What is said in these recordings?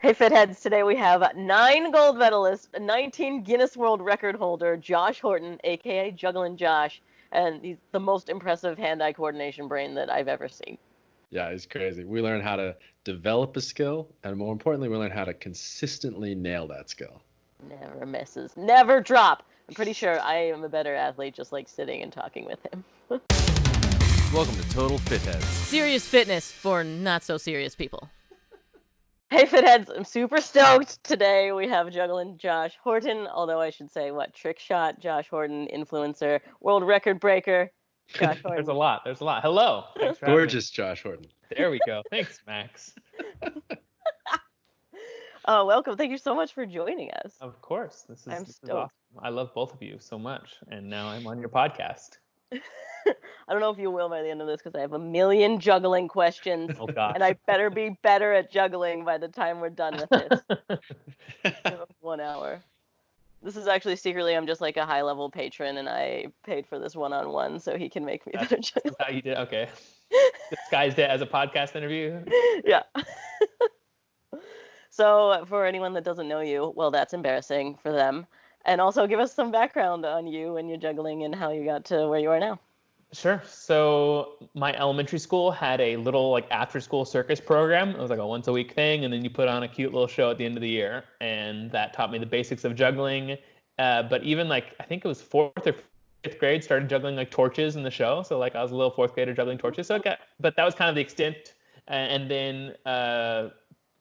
Hey, Fitheads, today we have 9 gold medalists, a 19 Guinness World Record holder, Josh Horton, aka Juggling Josh, and he's the most impressive hand-eye coordination brain that I've ever seen. Yeah, it's crazy. We learn how to develop a skill, and more importantly, we learn how to consistently nail that skill. Never misses, never drop. I'm pretty sure I am a better athlete just like sitting and talking with him. Welcome to Total Fitheads. Serious fitness for not so serious people. Hey, Fitheads, I'm super stoked. Today we have Juggling Josh Horton, although I should say, trick shot Josh Horton, influencer, world record breaker, Josh Horton. There's a lot. Hello. Thanks for Gorgeous Josh Horton. There we go. Thanks, Max. Oh, welcome. Thank you so much for joining us. Of course. This I'm is stoked. awesome. I love both of you so much, and now I'm on your podcast. I don't know if you will by the end of this because I have a million juggling questions. Oh, gosh. And I better be better at juggling by the time we're done with this. 1 hour. This is actually secretly, I'm just like a high-level patron, and I paid for this one-on-one so he can make me better juggling. That's how you did. Okay. Disguised it as a podcast interview. Yeah. So for anyone that doesn't know you, well, that's embarrassing for them. And also give us some background on you and your juggling and how you got to where you are now. Sure. So my elementary school had a little after-school circus program. It was like a once-a-week thing, and then you put on a cute little show at the end of the year, and that taught me the basics of juggling. But even I think it was 4th or 5th grade, started juggling torches in the show. So I was a little 4th grader juggling torches. But that was kind of the extent. And then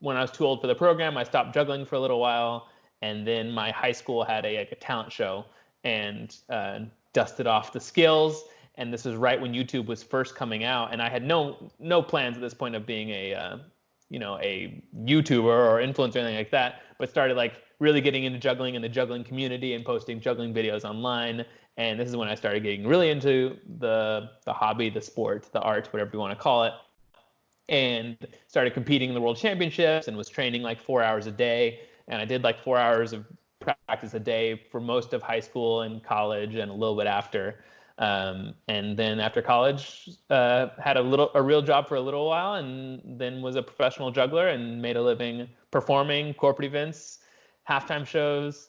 when I was too old for the program, I stopped juggling for a little while. And then my high school had a talent show and dusted off the skills. And this was right when YouTube was first coming out, and I had no plans at this point of being a YouTuber or influencer or anything like that, but started really getting into juggling in the juggling community and posting juggling videos online. And this is when I started getting really into the hobby, the sport, the art, whatever you want to call it, and started competing in the world championships and was training 4 hours a day. And I did 4 hours of practice a day for most of high school and college and a little bit after. And then after college, had a real job for a little while, and then was a professional juggler and made a living performing corporate events, halftime shows,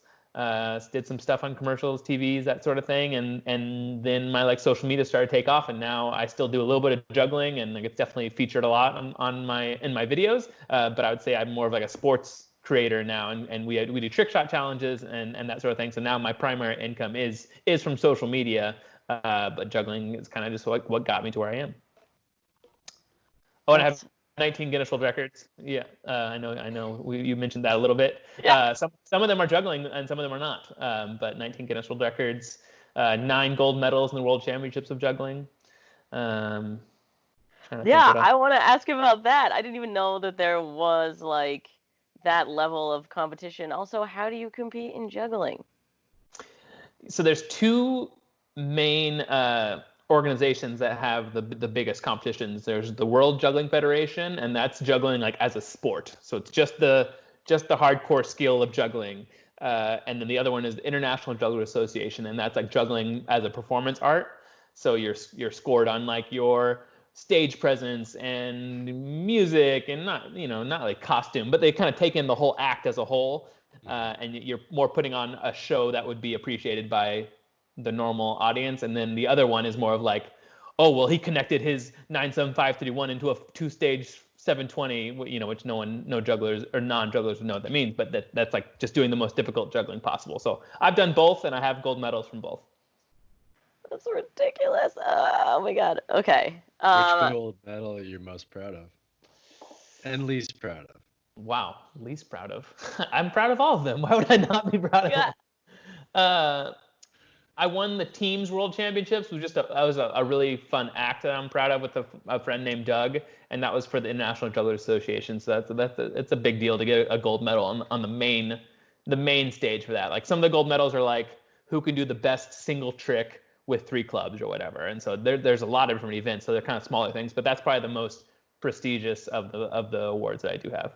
did some stuff on commercials, TVs, that sort of thing. And then my social media started to take off, and now I still do a little bit of juggling, and it's definitely featured a lot in my videos. But I would say I'm more of a sports creator now, and we do trick shot challenges and that sort of thing. So now my primary income is from social media. But juggling is kind of just what got me to where I am. Oh, and I have 19 Guinness World Records. Yeah, I know. You mentioned that a little bit. Yeah. Some of them are juggling and some of them are not. But 19 Guinness World Records, 9 gold medals in the World Championships of juggling. I want to ask you about that. I didn't even know that there was that level of competition. Also, how do you compete in juggling? So there's 2 main organizations that have the biggest competitions. There's the World Juggling Federation, and that's juggling as a sport. So it's just the hardcore skill of juggling. And then the other one is the International Juggler Association, and that's juggling as a performance art. So you're scored on your stage presence and music, and not costume, but they kind of take in the whole act as a whole. And you're more putting on a show that would be appreciated by the normal audience. And then the other one is more of he connected his 97531 into a 2-stage 720, which no jugglers or non-jugglers would know what that means, but that's just doing the most difficult juggling possible. So I've done both, and I have gold medals from both. That's ridiculous. Oh my god. Okay. Which gold medal are you most proud of and least proud of? Wow, least proud of. I'm proud of all of them. Why would I not be proud of them? I won the teams world championships. That was a really fun act that I'm proud of with a friend named Doug, and that was for the International Juggler Association. So it's a big deal to get a gold medal on the main stage for that. Some of the gold medals are who can do the best single trick with 3 clubs or whatever. And so there's a lot of different events. So they're kind of smaller things, but that's probably the most prestigious of the awards that I do have.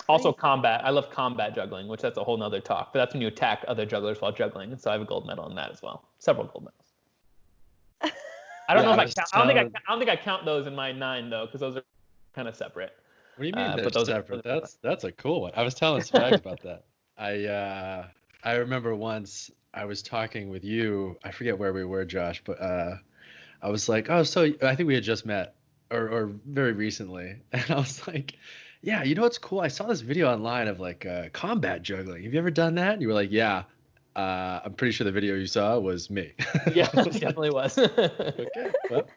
Also combat. I love combat juggling, which that's a whole nother talk. But that's when you attack other jugglers while juggling. So I have a gold medal in that as well. Several gold medals. I don't know if I count. I don't think I count those in my 9 though, because those are kind of separate. What do you mean they're but those separate? That's a cool one. I was telling Spags about that. I remember once I was talking with you. I forget where we were, Josh, but I was like, oh, so I think we had just met or very recently, and I was like, yeah, you know what's cool? I saw this video online of like combat juggling. Have you ever done that? And you were like, yeah. I'm pretty sure the video you saw was me. Yeah, it definitely was. Okay. Well,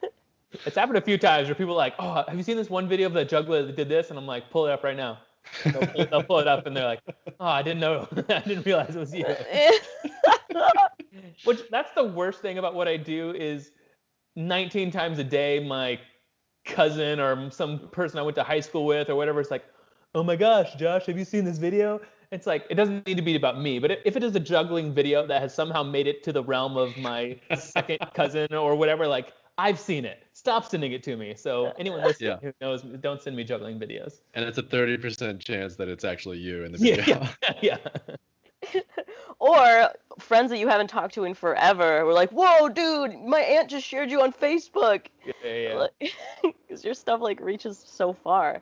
It's happened a few times where people are like, oh, have you seen this one video of the juggler that did this? And I'm like, pull it up right now. They'll pull it up and they're like, oh, I didn't know. I didn't realize it was you. Which that's the worst thing about what I do is 19 times a day, my cousin or some person I went to high school with or whatever is like, oh my gosh, Josh, have you seen this video? It's like, it doesn't need to be about me, but if it is a juggling video that has somehow made it to the realm of my second cousin or whatever, like, I've seen it. Stop sending it to me. So anyone listening who knows, don't send me juggling videos. and it's a 30% chance that it's actually you in the video. Yeah. Or friends that you haven't talked to in forever were like, whoa, dude, my aunt just shared you on Facebook. Yeah. Because your stuff like reaches so far.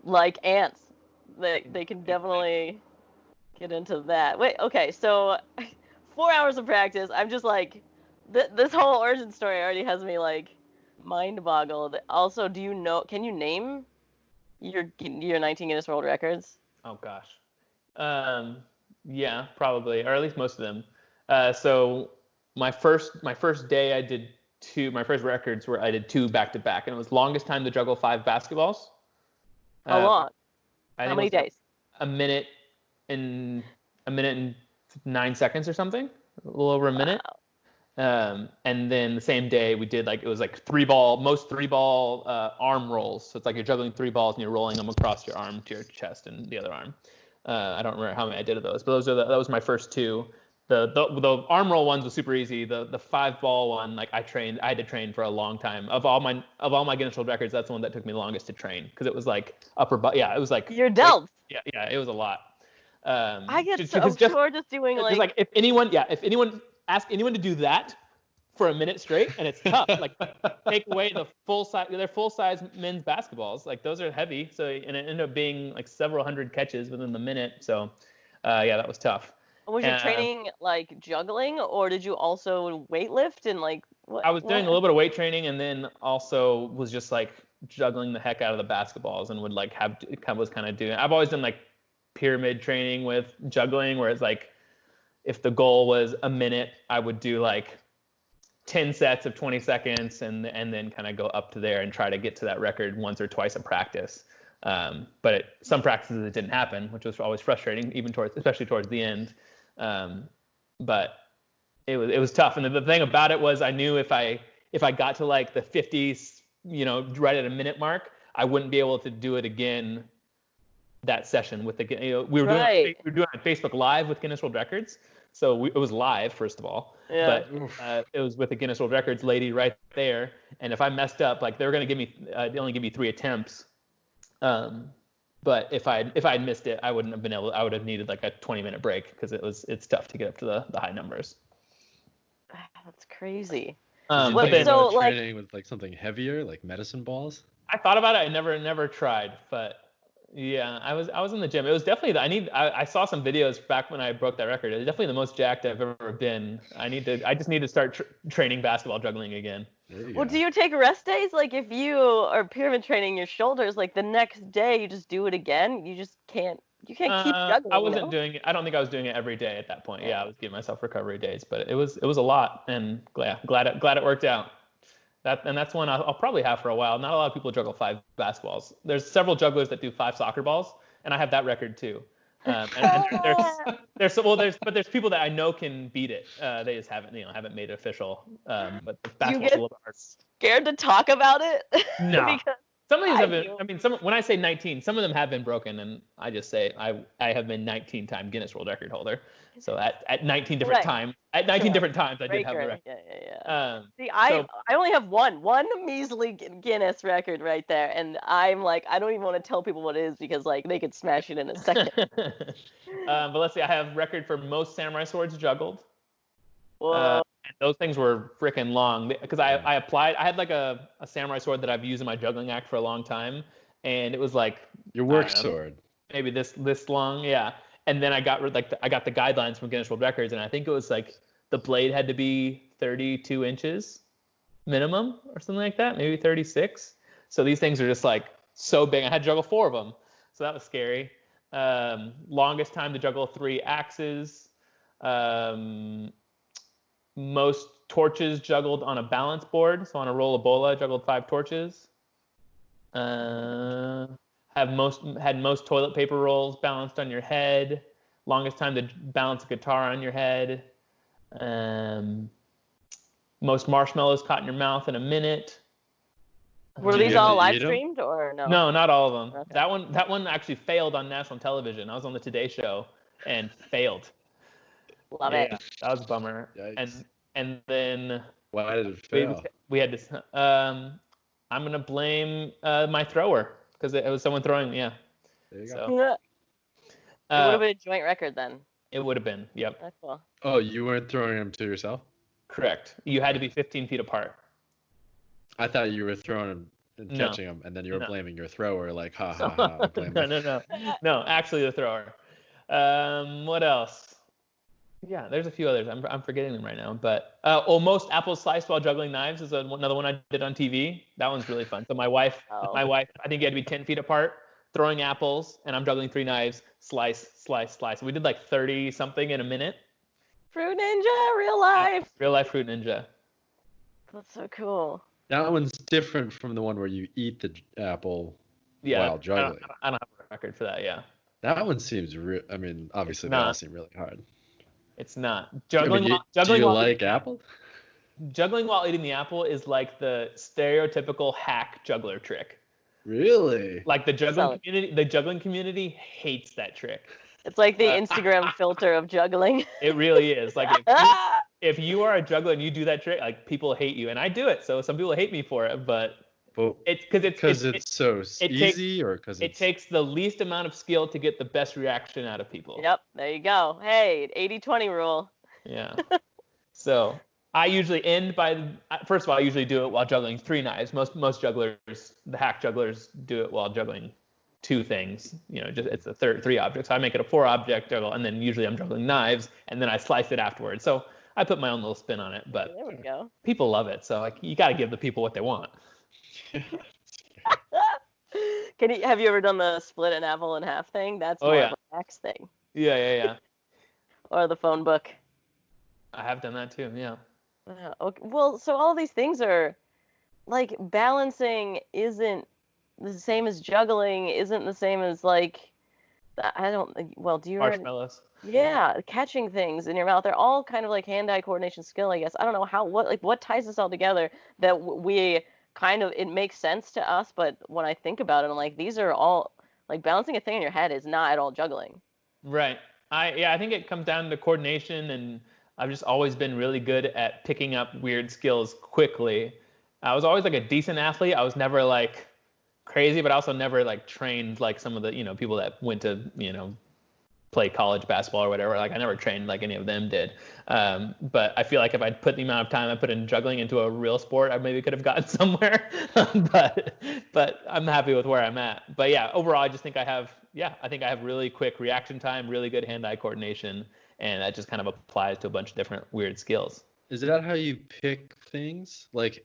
Like ants. They can definitely get into that. Wait, okay, so 4 hours of practice. I'm just like, this whole origin story already has me like mind boggled. Also, can you name your 19 Guinness World Records? Oh gosh. Yeah, probably, or at least most of them. So my first day I did my first records were I did 2 back to back, and it was longest time to juggle 5 basketballs. How long? How many days? A minute and 9 seconds or something, a little over a minute. And then the same day we did it was like 3-ball arm rolls. So it's like you're juggling 3 balls and you're rolling them across your arm to your chest and the other arm. I don't remember how many I did of those, but that was my first 2. The arm roll ones was super easy. The 5-ball one, like I had to train for a long time. Of all my Guinness World Records, that's the one that took me longest to train because it was like it was like You're delved. Yeah, it was a lot. I get just doing like if anyone ask anyone to do that for a minute straight, and it's tough. Like take away their full size men's basketballs. Like those are heavy, and it ended up being like several hundred catches within the minute. So that was tough. Was your training like juggling, or did you also weightlift and like what? I was doing a little bit of weight training, and then also was just like juggling the heck out of the basketballs, and would like was kind of doing. I've always done like pyramid training with juggling, where it's like if the goal was a minute, I would do like 10 sets of 20 seconds, and then kind of go up to there and try to get to that record once or twice a practice. But some practices it didn't happen, which was always frustrating, especially towards the end. But it was tough. And the thing about it was I knew if I got to like the 50s, right at a minute mark, I wouldn't be able to do it again that session with we were doing it Facebook Live with Guinness World Records. So it was live, first of all, but it was with the Guinness World Records lady right there. And if I messed up, like they were going to they only give me 3 attempts. But if I'd missed it, I wouldn't have been able. I would have needed like a 20-minute break because it's tough to get up to the high numbers. That's crazy. But then training with like something heavier, like medicine balls. I thought about it. I never tried, but yeah, I was in the gym. It was definitely I saw some videos back when I broke that record. It was definitely the most jacked I've ever been. I just need to start training basketball juggling again. Well, do you take rest days? Like if you are pyramid training your shoulders, like the next day you just do it again. You just can't. You can't keep juggling. I wasn't doing it. I don't think I was doing it every day at that point. Yeah, I was giving myself recovery days, but it was a lot, and glad it worked out. That's one I'll probably have for a while. Not a lot of people juggle 5 basketballs. There's several jugglers that do 5 soccer balls, and I have that record too. And there's people that I know can beat it. They just haven't made it official. But basketball's a little bit hard. Scared to talk about it? No. Some of these have been. When I say 19, some of them have been broken, and I just say I have been 19-time Guinness World Record holder. So at 19 different times, I did have the record. Yeah. See, I only have one measly Guinness record right there, and I'm like, I don't even want to tell people what it is because like they could smash it in a second. But let's see, I have record for most samurai swords juggled. Whoa. And those things were freaking long because I had like a samurai sword that I've used in my juggling act for a long time, and it was like Your I work don't know, sword. maybe this long, yeah. And then I got I got the guidelines from Guinness World Records, and I think it was like the blade had to be 32 inches minimum or something like that, maybe 36. So these things are just like so big. I had to juggle 4 of them, so that was scary. Longest time to juggle 3 axes. Most torches juggled on a balance board. So on a roll of bola, juggled 5 torches. Had most toilet paper rolls balanced on your head. Longest time to balance a guitar on your head. Most marshmallows caught in your mouth in a minute. Were Did these you have all to live eat 'em? streamed or no? No, not all of them. Okay. That one actually failed on national television. I was on the Today Show and failed. Love Yeah, it. that was a bummer. Yikes. And then Why did it we, fail? we had to. I'm gonna blame my thrower because it was someone throwing. Yeah. There you go. So It would have been a joint record then. it would have been. Yep. That's cool. Oh, you weren't throwing them to yourself? Correct. You had to be 15 feet apart. I thought you were throwing them and No. catching them, and then you were No. blaming your thrower, like, ha ha ha. I blame No, my-" no. Actually, the thrower. What else? Yeah, there's a few others. I'm forgetting them right now. But most apples sliced while juggling knives is another one I did on TV. That one's really fun. So my wife, I think you had to be 10 feet apart, throwing apples, and I'm juggling 3 knives, slice, slice, slice. We did like 30 something in a minute. Fruit Ninja, real life. Real life Fruit Ninja. That's so cool. That one's different from the one where you eat the apple Yeah. while juggling. I don't have a record for that. Yeah. That one seems real. I mean, obviously, they all seem really hard. It's not. Do you like apple? Juggling while eating the apple is like the stereotypical hack juggler trick. Really? Like the juggling community hates that trick. It's like the Instagram filter of juggling. It really is. Like if you are a juggler and you do that trick, like people hate you, and I do it. So some people hate me for it, but it's because it's so easy, or because it takes the least amount of skill to get the best reaction out of people. Yep, there you go. Hey, 80-20 rule. Yeah. So I usually first of all, I usually do it while juggling 3 knives. Most jugglers, the hack jugglers, do it while juggling 2 things. Just it's a 3 objects. So I make it a 4 object juggle, and then usually I'm juggling knives, and then I slice it afterwards. So I put my own little spin on it, but There we go. people love it. So you got to give the people what they want. Have you ever done the split an apple in half thing? That's more of a max thing. Yeah. Or the phone book. I have done that too. Yeah. Okay. Well, so all these things are like balancing isn't the same as juggling, isn't the same as like do you Marshmallows. Yeah, catching things in your mouth. They're all kind of like hand-eye coordination skill, I guess. I don't know what ties this all together that we kind of, it makes sense to us, but when I think about it, I'm like, these are all, like, balancing a thing in your head is not at all juggling. Right. I think it comes down to coordination, and I've just always been really good at picking up weird skills quickly. I was always like a decent athlete. I was never like crazy, but I also never like trained like some of the, people that went to, play college basketball or whatever. Like I never trained like any of them did. But I feel like if I'd put the amount of time I put in juggling into a real sport, I maybe could have gotten somewhere. but I'm happy with where I'm at. But yeah, overall, I just think I have really quick reaction time, really good hand-eye coordination, and that just kind of applies to a bunch of different weird skills. Is that how you pick things? Like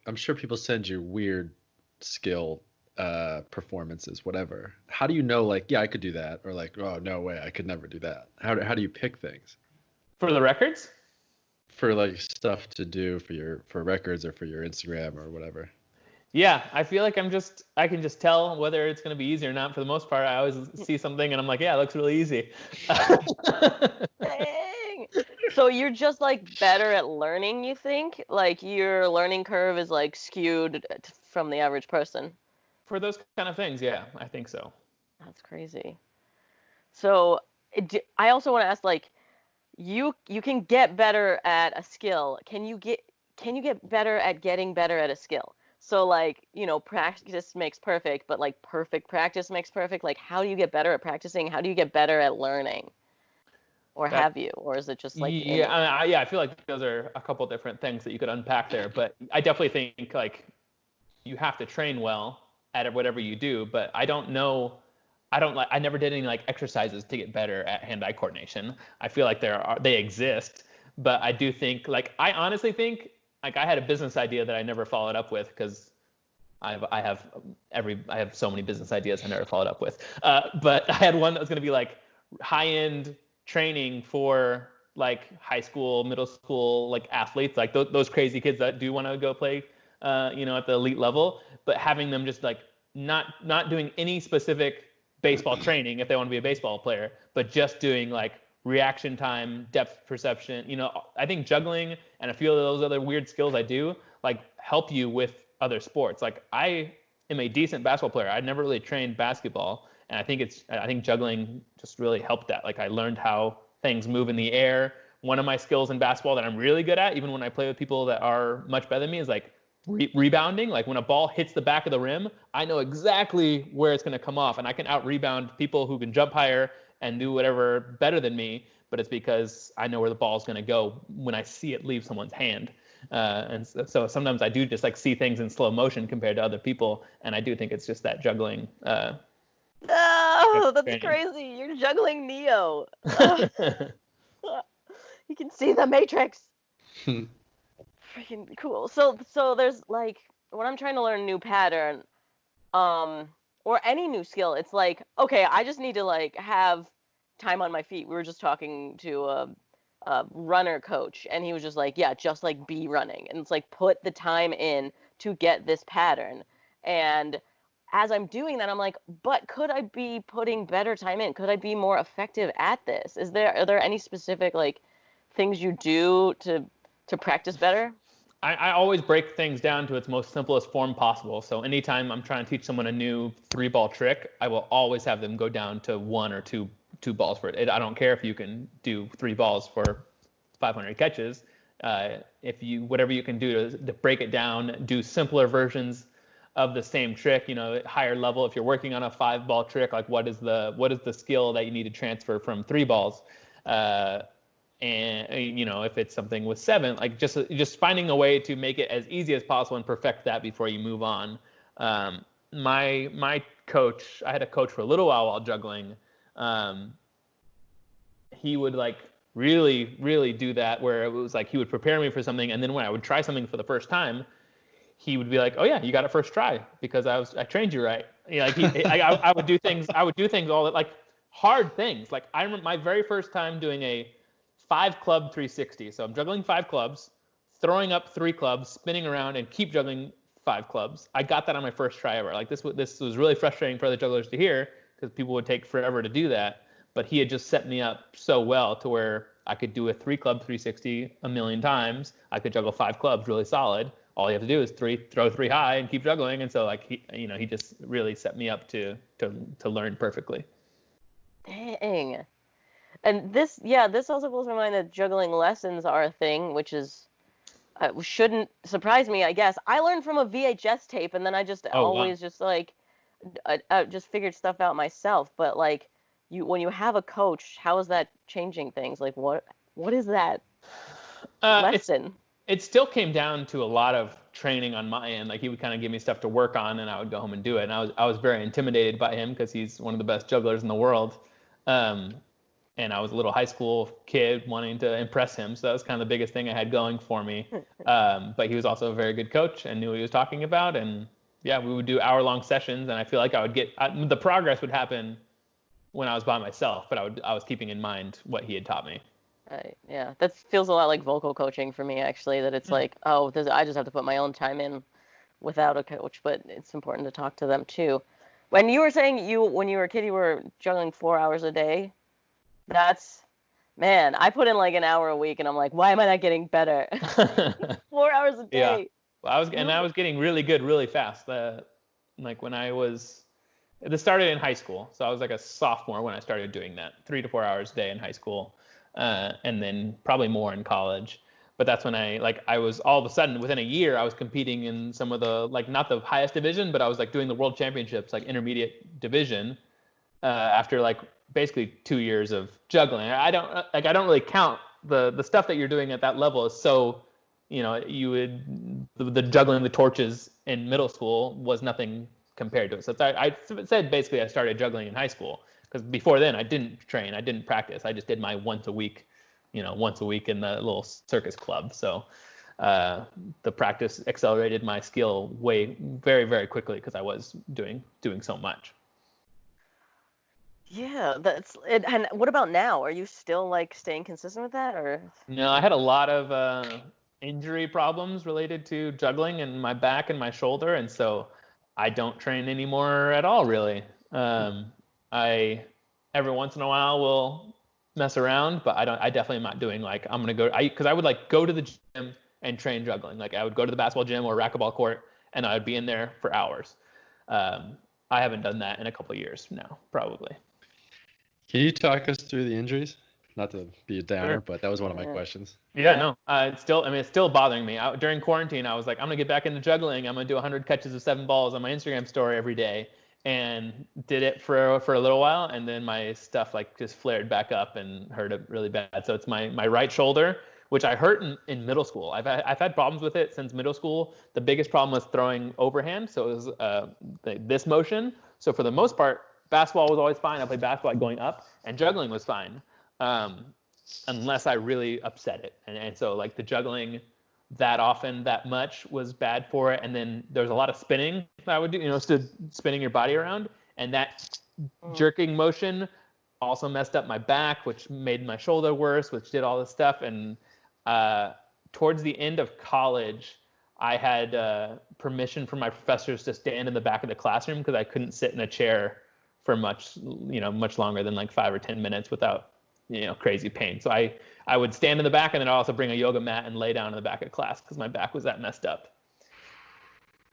I'm sure people send you weird skill performances, whatever. How do you know, like, yeah, I could do that, or like, oh no way, I could never do that? How do you pick things For the records? for like stuff to do for records or for your Instagram or whatever? Yeah, I feel like I can just tell whether it's going to be easy or not. For the most part, I always see something and I'm like, yeah, it looks really easy. Dang. So you're just like better at learning, you think? Like your learning curve is like skewed from the average person? For those kind of things, yeah, I think so. That's crazy. So I also want to ask, like, you can get better at a skill. Can you get better at getting better at a skill? So like, practice makes perfect, but like perfect practice makes perfect. Like, how do you get better at practicing? How do you get better at learning? Or have you? Or is it just like... I feel like those are a couple different things that you could unpack there. But I definitely think like you have to train well. at whatever you do, but I don't know. I never did any like exercises to get better at hand-eye coordination. I feel like they exist, but I do think I honestly think like I had a business idea that I never followed up with because I have so many business ideas I never followed up with. But I had one that was going to be like high-end training for like high school, middle school, like athletes, like those crazy kids that do want to go play, at the elite level, but having them just like not doing any specific baseball training if they want to be a baseball player, but just doing like reaction time, depth perception. I think juggling and a few of those other weird skills I do like help you with other sports. Like I am a decent basketball player. I never really trained basketball, and I think juggling just really helped that. Like I learned how things move in the air. One of my skills in basketball that I'm really good at, even when I play with people that are much better than me, is like rebounding. Like when a ball hits the back of the rim, I know exactly where it's going to come off, and I can out rebound people who can jump higher and do whatever better than me, but it's because I know where the ball is going to go when I see it leave someone's hand. And so sometimes I do just like see things in slow motion compared to other people, and I do think it's just that juggling. Oh, that's crazy! You're juggling Neo. You can see the Matrix. Freaking cool. So there's like when I'm trying to learn a new pattern, or any new skill, it's like, okay, I just need to like have time on my feet. We were just talking to a runner coach, and he was just like, yeah, just like be running, and it's like put the time in to get this pattern. And as I'm doing that, I'm like, but could I be putting better time in? Could I be more effective at this? Are there any specific like things you do to practice better? I always break things down to its most simplest form possible. So anytime I'm trying to teach someone a new 3-ball trick, I will always have them go down to 1 or 2 balls for it. I don't care if you can do 3 balls for 500 catches. Whatever you can do to break it down, do simpler versions of the same trick, at higher level. If you're working on a 5-ball trick, like what is the skill that you need to transfer from 3 balls? And if it's something with 7, like just finding a way to make it as easy as possible and perfect that before you move on. My coach, I had a coach for a little while juggling. He would like really, really do that, where it was like he would prepare me for something, and then when I would try something for the first time, he would be like, "Oh yeah, you got it first try because I trained you right." I would do things. I would do things all that like hard things. Like I remember my very first time doing a 5-club 360. So I'm juggling 5 clubs, throwing up 3 clubs, spinning around, and keep juggling 5 clubs. I got that on my first try ever. Like this was really frustrating for other jugglers to hear because people would take forever to do that. But he had just set me up so well to where I could do a 3-club 360 a million times. I could juggle 5 clubs really solid. All you have to do is throw 3 high and keep juggling. And so like he just really set me up to learn perfectly. Dang. And this also blows my mind that juggling lessons are a thing, which is shouldn't surprise me, I guess. I learned from a VHS tape, and then I just just like I just figured stuff out myself. But like when you have a coach, how is that changing things? Like what is that lesson? It still came down to a lot of training on my end. Like he would kind of give me stuff to work on, and I would go home and do it. And I was very intimidated by him because he's one of the best jugglers in the world. And I was a little high school kid wanting to impress him. So that was kind of the biggest thing I had going for me. But he was also a very good coach and knew what he was talking about. And yeah, we would do hour-long sessions, and I feel like the progress would happen when I was by myself, but I was keeping in mind what he had taught me. Right. Yeah, that feels a lot like vocal coaching for me, actually, that it's like, I just have to put my own time in without a coach, but it's important to talk to them too. When you were saying when you were a kid, you were juggling 4 hours a day, man, I put in like an hour a week, and I'm like, why am I not getting better? 4 hours a day. Yeah. Well, I was getting really good really fast. Like when this started in high school. So I was like a sophomore when I started doing that, 3 to 4 hours a day in high school. And then probably more in college. But that's when I was all of a sudden within a year, I was competing in some of the, like, not the highest division, but I was like doing the world championships, like intermediate division, after like basically 2 years of juggling. I don't really count the stuff that you're doing at that level is so, the juggling the torches in middle school was nothing compared to it. So I said basically I started juggling in high school, because before then I didn't train, I didn't practice. I just did my once a week in the little circus club. So the practice accelerated my skill very, very quickly because I was doing so much. Yeah, that's it. And what about now? Are you still like staying consistent with that, or? No, I had a lot of injury problems related to juggling in my back and my shoulder, and so I don't train anymore at all, really. I every once in a while will mess around, but I definitely am not doing like I'm gonna go. Because I would like go to the gym and train juggling. Like I would go to the basketball gym or racquetball court, and I would be in there for hours. I haven't done that in a couple of years now, probably. Can you talk us through the injuries? Not to be a downer, Sure. but that was one of my questions. Yeah, no, it's still bothering me. During quarantine, I was like, I'm gonna get back into juggling. I'm gonna do 100 catches of 7 balls on my Instagram story every day, and did it for a little while, and then my stuff like just flared back up and hurt it really bad. So it's my right shoulder, which I hurt in middle school. I've had problems with it since middle school. The biggest problem was throwing overhand, so it was this motion. So for the most part, basketball was always fine. I played basketball going up, and juggling was fine. Unless I really upset it. And so like the juggling that often, that much was bad for it. And then there's a lot of spinning that I would do, spinning your body around. And that jerking motion also messed up my back, which made my shoulder worse, which did all this stuff. And towards the end of college, I had permission from my professors to stand in the back of the classroom because I couldn't sit in a chair for much longer than like 5 or 10 minutes without crazy pain. So I would stand in the back, and then I'd also bring a yoga mat and lay down in the back of class because my back was that messed up.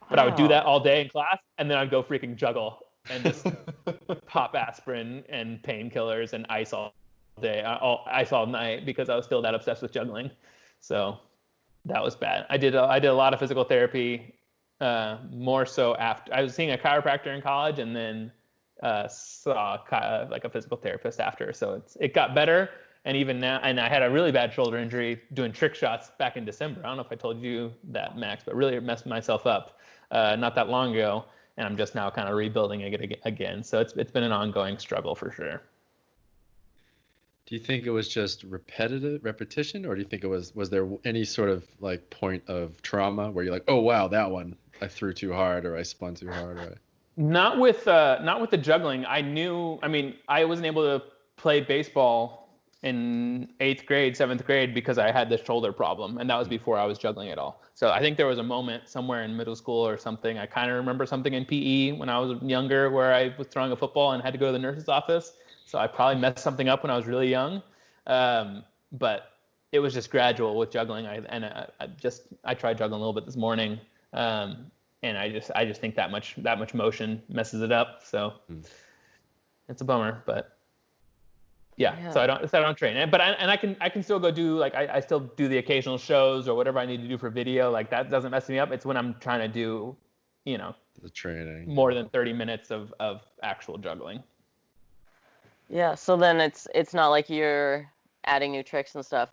But I would do that all day in class, and then I'd go freaking juggle and just pop aspirin and painkillers and ice all day, ice all night, because I was still that obsessed with juggling. So that was bad. I did a lot of physical therapy, more so after I was seeing a chiropractor in college, and then saw like a physical therapist after. So it got better. And even now, and I had a really bad shoulder injury doing trick shots back in December. I don't know if I told you that, Max, but really messed myself up not that long ago. And I'm just now kind of rebuilding it again. So it's been an ongoing struggle for sure. Do you think it was just repetition, or do you think was there any sort of like point of trauma where you're like, oh wow, that one I threw too hard, or I spun too hard, or Not with the juggling. I wasn't able to play baseball in 8th grade, 7th grade because I had this shoulder problem, and that was before I was juggling at all. So I think there was a moment somewhere in middle school or something. I kind of remember something in PE when I was younger where I was throwing a football and had to go to the nurse's office. So I probably messed something up when I was really young. But it was just gradual with juggling. I tried juggling a little bit this morning. And I just think that much motion messes it up. So it's a bummer, but yeah. So I don't train. But I can still go do like I still do the occasional shows or whatever I need to do for video. Like that doesn't mess me up. It's when I'm trying to do, the training more than 30 minutes of actual juggling. Yeah. So then it's not like you're adding new tricks and stuff.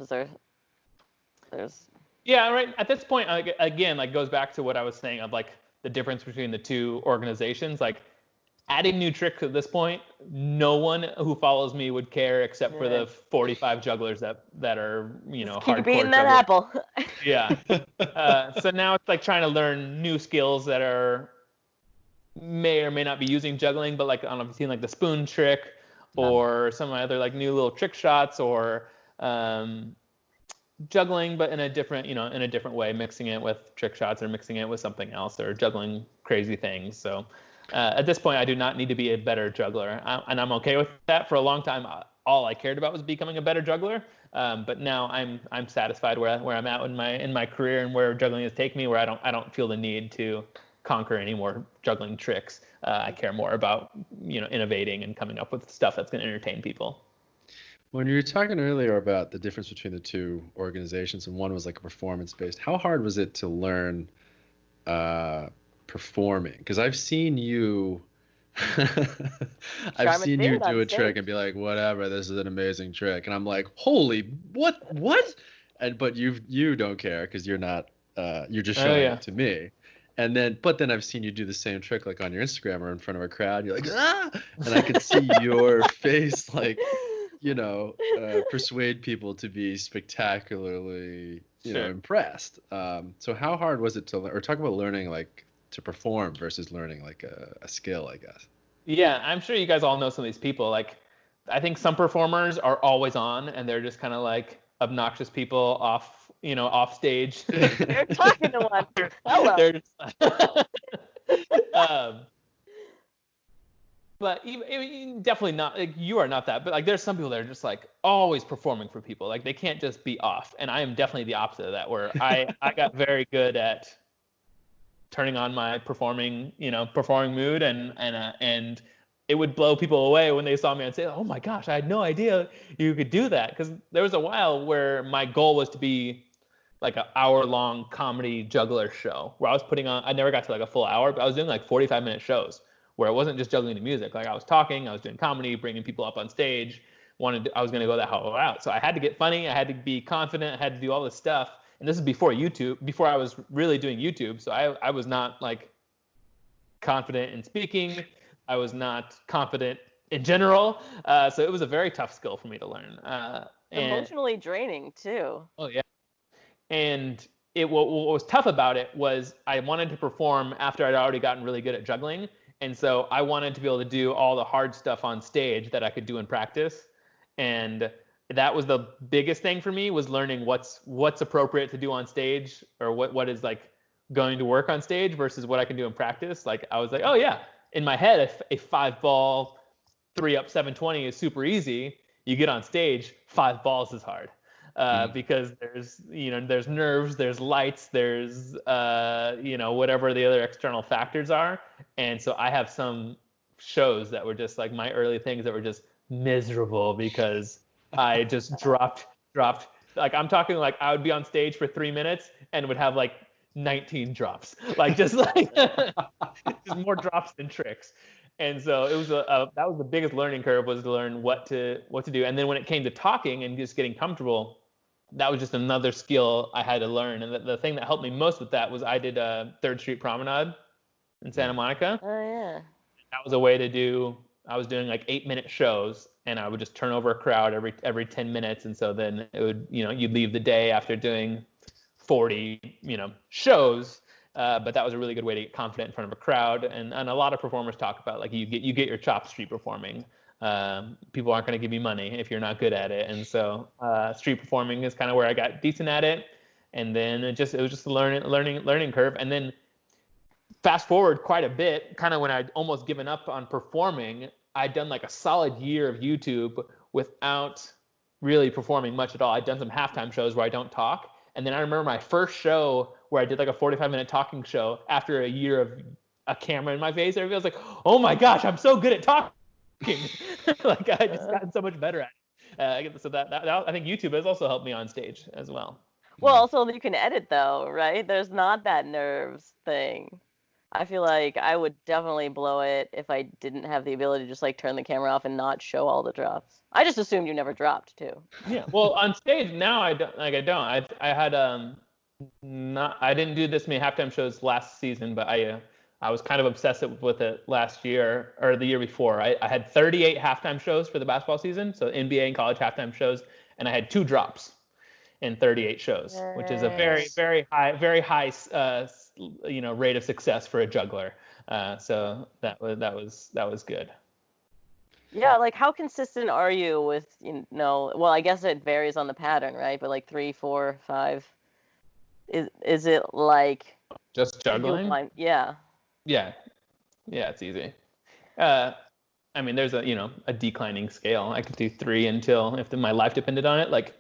There's Yeah, right. At this point, again, like goes back to what I was saying of like the difference between the two organizations. Like adding new tricks at this point, no one who follows me would care except for the 45 jugglers that are hardcore. Keep eating that apple. Yeah. So now it's like trying to learn new skills that may or may not be using juggling, but like I don't know if you've seen like the spoon trick or some other like new little trick shots or juggling, but in a different way, mixing it with trick shots or mixing it with something else or juggling crazy things. So at this point, I do not need to be a better juggler, and I'm okay with that. For a long time, all I cared about was becoming a better juggler. But now I'm satisfied where I'm at in my career and where juggling has taken me, where I don't feel the need to conquer any more juggling tricks. I care more about innovating and coming up with stuff that's going to entertain people. When you were talking earlier about the difference between the two organizations, and one was like a performance-based, how hard was it to learn performing? Because I've seen you do a trick and be like, whatever, this is an amazing trick, and I'm like, holy, what? But you don't care because you're not, you're just showing it to me. But then I've seen you do the same trick like on your Instagram or in front of a crowd. You're like, ah, and I could see your face like, persuade people to be spectacularly, impressed. So how hard was it to learn, or talk about learning like to perform versus learning like a skill, I guess? Yeah, I'm sure you guys all know some of these people. Like, I think some performers are always on, and they're just kind of like obnoxious people off stage. You're talking to one. Hello. They're just, but definitely not. Like, you are not that. But like, there's some people that are just like always performing for people. Like, they can't just be off. And I am definitely the opposite of that. Where I got very good at turning on my performing mood, and it would blow people away when they saw me and say, "Oh my gosh, I had no idea you could do that." Because there was a while where my goal was to be like an hour-long comedy juggler show where I was putting on. I never got to like a full hour, but I was doing like 45-minute shows where it wasn't just juggling the music. Like, I was talking, I was doing comedy, bringing people up on stage. I was going to go that whole route. So I had to get funny, I had to be confident, I had to do all this stuff. And this is before YouTube, before I was really doing YouTube. So I was not like confident in speaking. I was not confident in general. So it was a very tough skill for me to learn. Emotionally draining too. Oh yeah. And what was tough about it was I wanted to perform after I'd already gotten really good at juggling. And so I wanted to be able to do all the hard stuff on stage that I could do in practice. And that was the biggest thing for me, was learning what's appropriate to do on stage, or what is like going to work on stage versus what I can do in practice. Like, I was like, oh yeah, in my head, a 5-ball 3-up 720 is super easy. You get on stage, 5 balls is hard. Because there's nerves, there's lights, there's whatever the other external factors are. And so I have some shows that were just like my early things that were just miserable because I just dropped. Like, I'm talking like I would be on stage for 3 minutes and would have like 19 drops, like just like just more drops than tricks. And so it was that was the biggest learning curve, was to learn what to do. And then when it came to talking and just getting comfortable, that was just another skill I had to learn. And the thing that helped me most with that was I did a 3rd Street Promenade in Santa Monica. Oh yeah. That was a way to do. I was doing like 8-minute shows, and I would just turn over a crowd every 10 minutes. And so then it would, you'd leave the day after doing 40, shows. But that was a really good way to get confident in front of a crowd. And a lot of performers talk about, like, you get your chops street performing. People aren't going to give you money if you're not good at it. And so street performing is kind of where I got decent at it. And then it was just a learning curve. And then fast forward quite a bit, kind of when I'd almost given up on performing, I'd done like a solid year of YouTube without really performing much at all. I'd done some halftime shows where I don't talk. And then I remember my first show where I did like a 45-minute talking show after a year of a camera in my face. Everybody was like, "Oh my gosh, I'm so good at talking." Like, I just gotten so much better at it. So that I think YouTube has also helped me on stage as well. Well, also you can edit though, right? There's not that nerves thing. I feel like I would definitely blow it if I didn't have the ability to just like turn the camera off and not show all the drops. I just assumed you never dropped too. Yeah. Well, on stage now I don't. I had I didn't do this many halftime shows last season, but I was kind of obsessive with it last year or the year before. I had 38 halftime shows for the basketball season, so NBA and college halftime shows, and I had 2 drops in 38 shows, which is a very high rate of success for a juggler. So that was good. Yeah, like how consistent are you with, well, I guess it varies on the pattern, right? But like 3, 4, 5, is it like just juggling? Yeah. Yeah, it's easy. I mean, there's a declining scale. I could do 3 until, if my life depended on it, like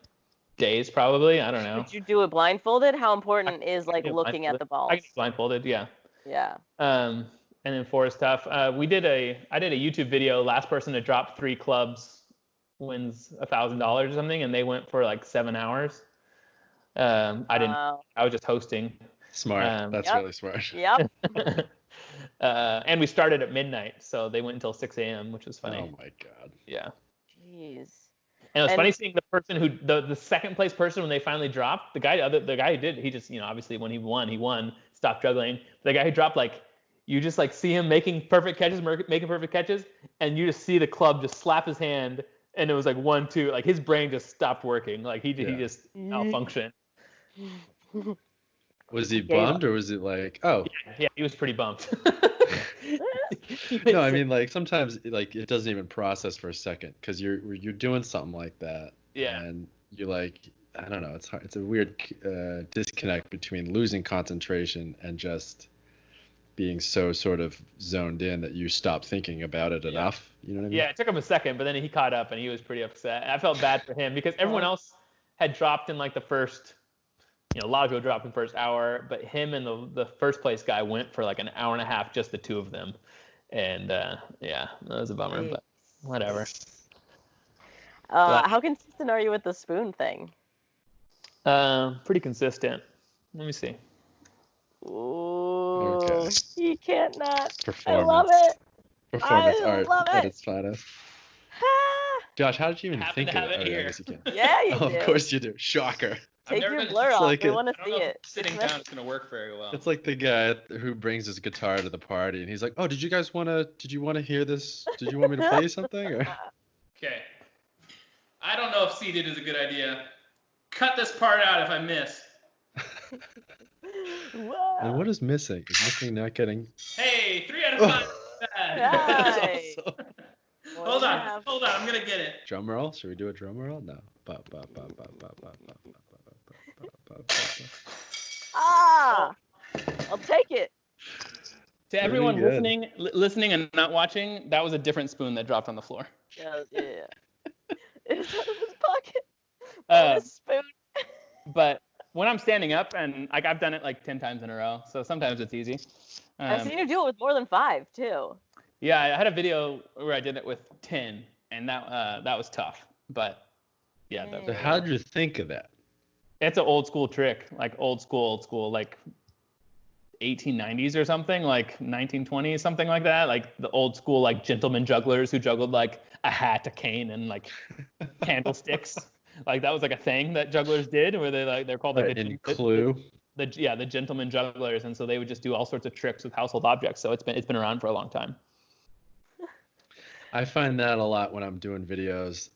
days probably. I don't know. Would you do it blindfolded? How important is like looking at the balls? I can do blindfolded, yeah. Yeah. And then 4 is tough. I did a YouTube video. Last person to drop 3 clubs wins $1,000 or something, and they went for like 7 hours. I didn't. I was just hosting. Smart. That's really smart. Yep. And we started at midnight, so they went until 6 a.m., which was funny. Oh my god. Yeah. Jeez. And it was And- funny seeing the person who the second place person when they finally dropped, the guy who did, he just, obviously when he won, stopped juggling. The guy who dropped, like, you just like see him making perfect catches, and you just see the club just slap his hand, and it was like 1-2, like his brain just stopped working, like he just malfunctioned. Was he bummed or was it like, oh? Yeah, he was pretty bummed. No, I mean, like sometimes like it doesn't even process for a second because you're doing something like that. Yeah. And you're like, I don't know, it's hard. It's a weird disconnect between losing concentration and just being so sort of zoned in that you stop thinking about it enough. You know what I mean? Yeah, it took him a second, but then he caught up and he was pretty upset. I felt bad for him because everyone else had dropped in like the first, a lot of people dropped in the first hour, but him and the first place guy went for like an hour and a half, just the two of them. And yeah, that was a bummer, but whatever. How consistent are you with the spoon thing? Pretty consistent. Let me see. Ooh, Okay. you can't not. Performance. I love it. Performance I art love at it. its finest. Ah, Josh, how did you even Happen think to of have it? it Oh, yeah, I here. guess you can. yeah, you Oh, do. of course you do. Shocker. Take never your been- blur It's off. like We a- want to I don't see know it. if sitting down is gonna work very well. It's like the guy who brings his guitar to the party and he's like, "Oh, did you want to hear this? Did you want me to play you something?" Or Okay. I don't know if seated is a good idea. Cut this part out if I miss. Whoa. and what is missing? Is missing not getting? Hey, 3 out of 5. Bad. Nice. That's awesome. Hold on, I'm gonna get it. Drum roll? Should we do a drum roll? No. Ba, ba, ba, ba, ba, ba, ba, ba, ba, ba, ba, ba. Ah, I'll take it. To everyone good. listening and not watching, that was a different spoon that dropped on the floor. Yeah. It's out of his pocket. Uh, A spoon. But when I'm standing up, and like I've done it like 10 times in a row, so sometimes it's easy. I've seen you do it with more than 5 too. Yeah, I had a video where I did it with 10, and that was tough. But yeah, So how did you think of that? It's an old school trick, like old school, like 1890s or something, like 1920s, something like that. Like the old school, like gentleman jugglers who juggled like a hat, a cane, and like candlesticks. Like that was like a thing that jugglers did, where they're called like In Clue. the gentleman jugglers, and so they would just do all sorts of tricks with household objects. So it's been around for a long time. I find that a lot when I'm doing videos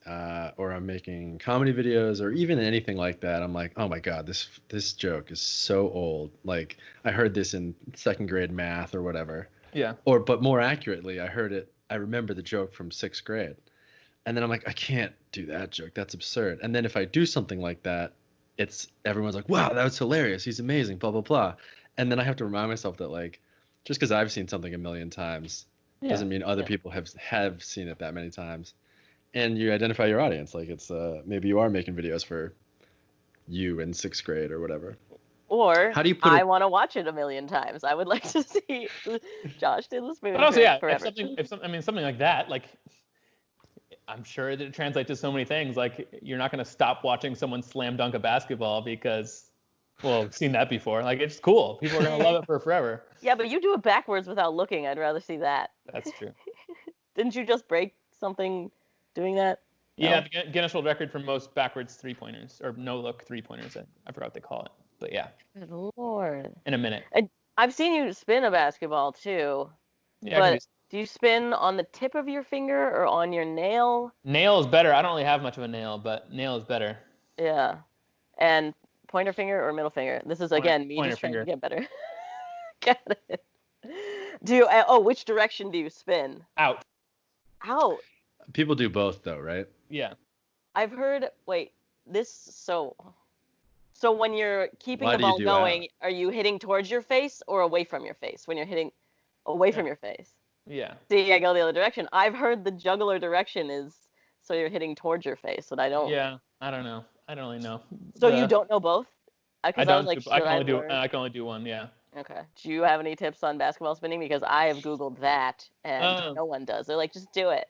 or I'm making comedy videos or even anything like that. I'm like, oh my God, this joke is so old. Like I heard this in second grade math or whatever. Yeah. But more accurately, I remember the joke from 6th grade. And then I'm like, I can't do that joke. That's absurd. And then if I do something like that, everyone's like, wow, that was hilarious. He's amazing, blah, blah, blah. And then I have to remind myself that like, just because I've seen something a million times doesn't mean other people have seen it that many times. And you identify your audience. Like it's maybe you are making videos for you in 6th grade or whatever. Or How do you put I it- want to watch it a million times. I would like to see Josh do the spoon But also, trick yeah, forever. something like that, like I'm sure that it translates to so many things. Like you're not going to stop watching someone slam dunk a basketball because, well, we've seen that before. Like it's cool. People are going to love it for forever. Yeah, but you do it backwards without looking. I'd rather see that. That's true. Didn't you just break something doing that? Yeah, the Guinness World Record for most backwards 3-pointers or no look 3-pointers. I forgot what they call it, but yeah, Good Lord. in a minute. I've seen you spin a basketball too. Yeah, I can But do you spin on the tip of your finger or on your nail? nail is better. I don't really have much of a nail, but nail is better. Yeah. And pointer finger or middle finger? This is again me Pointer just trying to finger. get better. Got it. Which direction do you spin? Out. Out. People do both though, right? Yeah. I've heard. Wait. So when you're keeping Why the do you ball do going, out? are you hitting towards your face or away from your face? When you're hitting away from your face. Yeah. See, I go the other direction. I've heard the juggler direction is so you're hitting towards your face, but I don't. Yeah. I don't know. I don't really know. So you don't know both? I 'Cause don't. was like, I should can only do. learn? I can only do one. Yeah. Okay. Do you have any tips on basketball spinning? Because I have Googled that and no one does. They're like, just do it.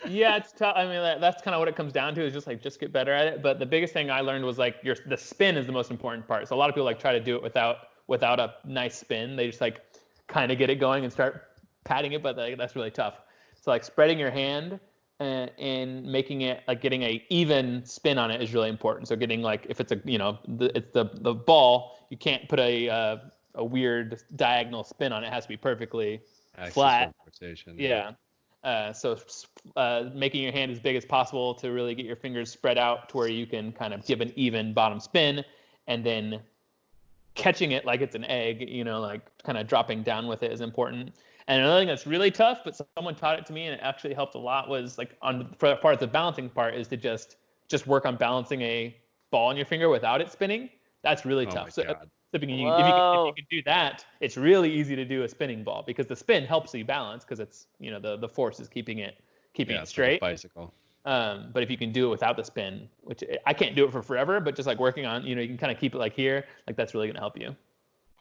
Yeah, it's tough. I mean, that's kind of what it comes down to is just get better at it. But the biggest thing I learned was like the spin is the most important part. So a lot of people like try to do it without a nice spin. They just like kind of get it going and start patting it, but like, that's really tough. So like spreading your hand and making it like getting a even spin on it is really important. So getting like if it's a it's the ball, you can't put a weird diagonal spin on it. It has to be perfectly flat. Rotation. Yeah. So making your hand as big as possible to really get your fingers spread out to where you can kind of give an even bottom spin, and then catching it like it's an egg, like kind of dropping down with it is important. And another thing that's really tough, but someone taught it to me and it actually helped a lot, was like for part of the balancing part is to just work on balancing a ball on your finger without it spinning. That's really tough. So if you can do that, it's really easy to do a spinning ball because the spin helps you balance because it's the force is keeping it straight. Like a bicycle. But if you can do it without the spin, which I can't do it for forever, but just like working on, you can kind of keep it like here, like that's really gonna help you.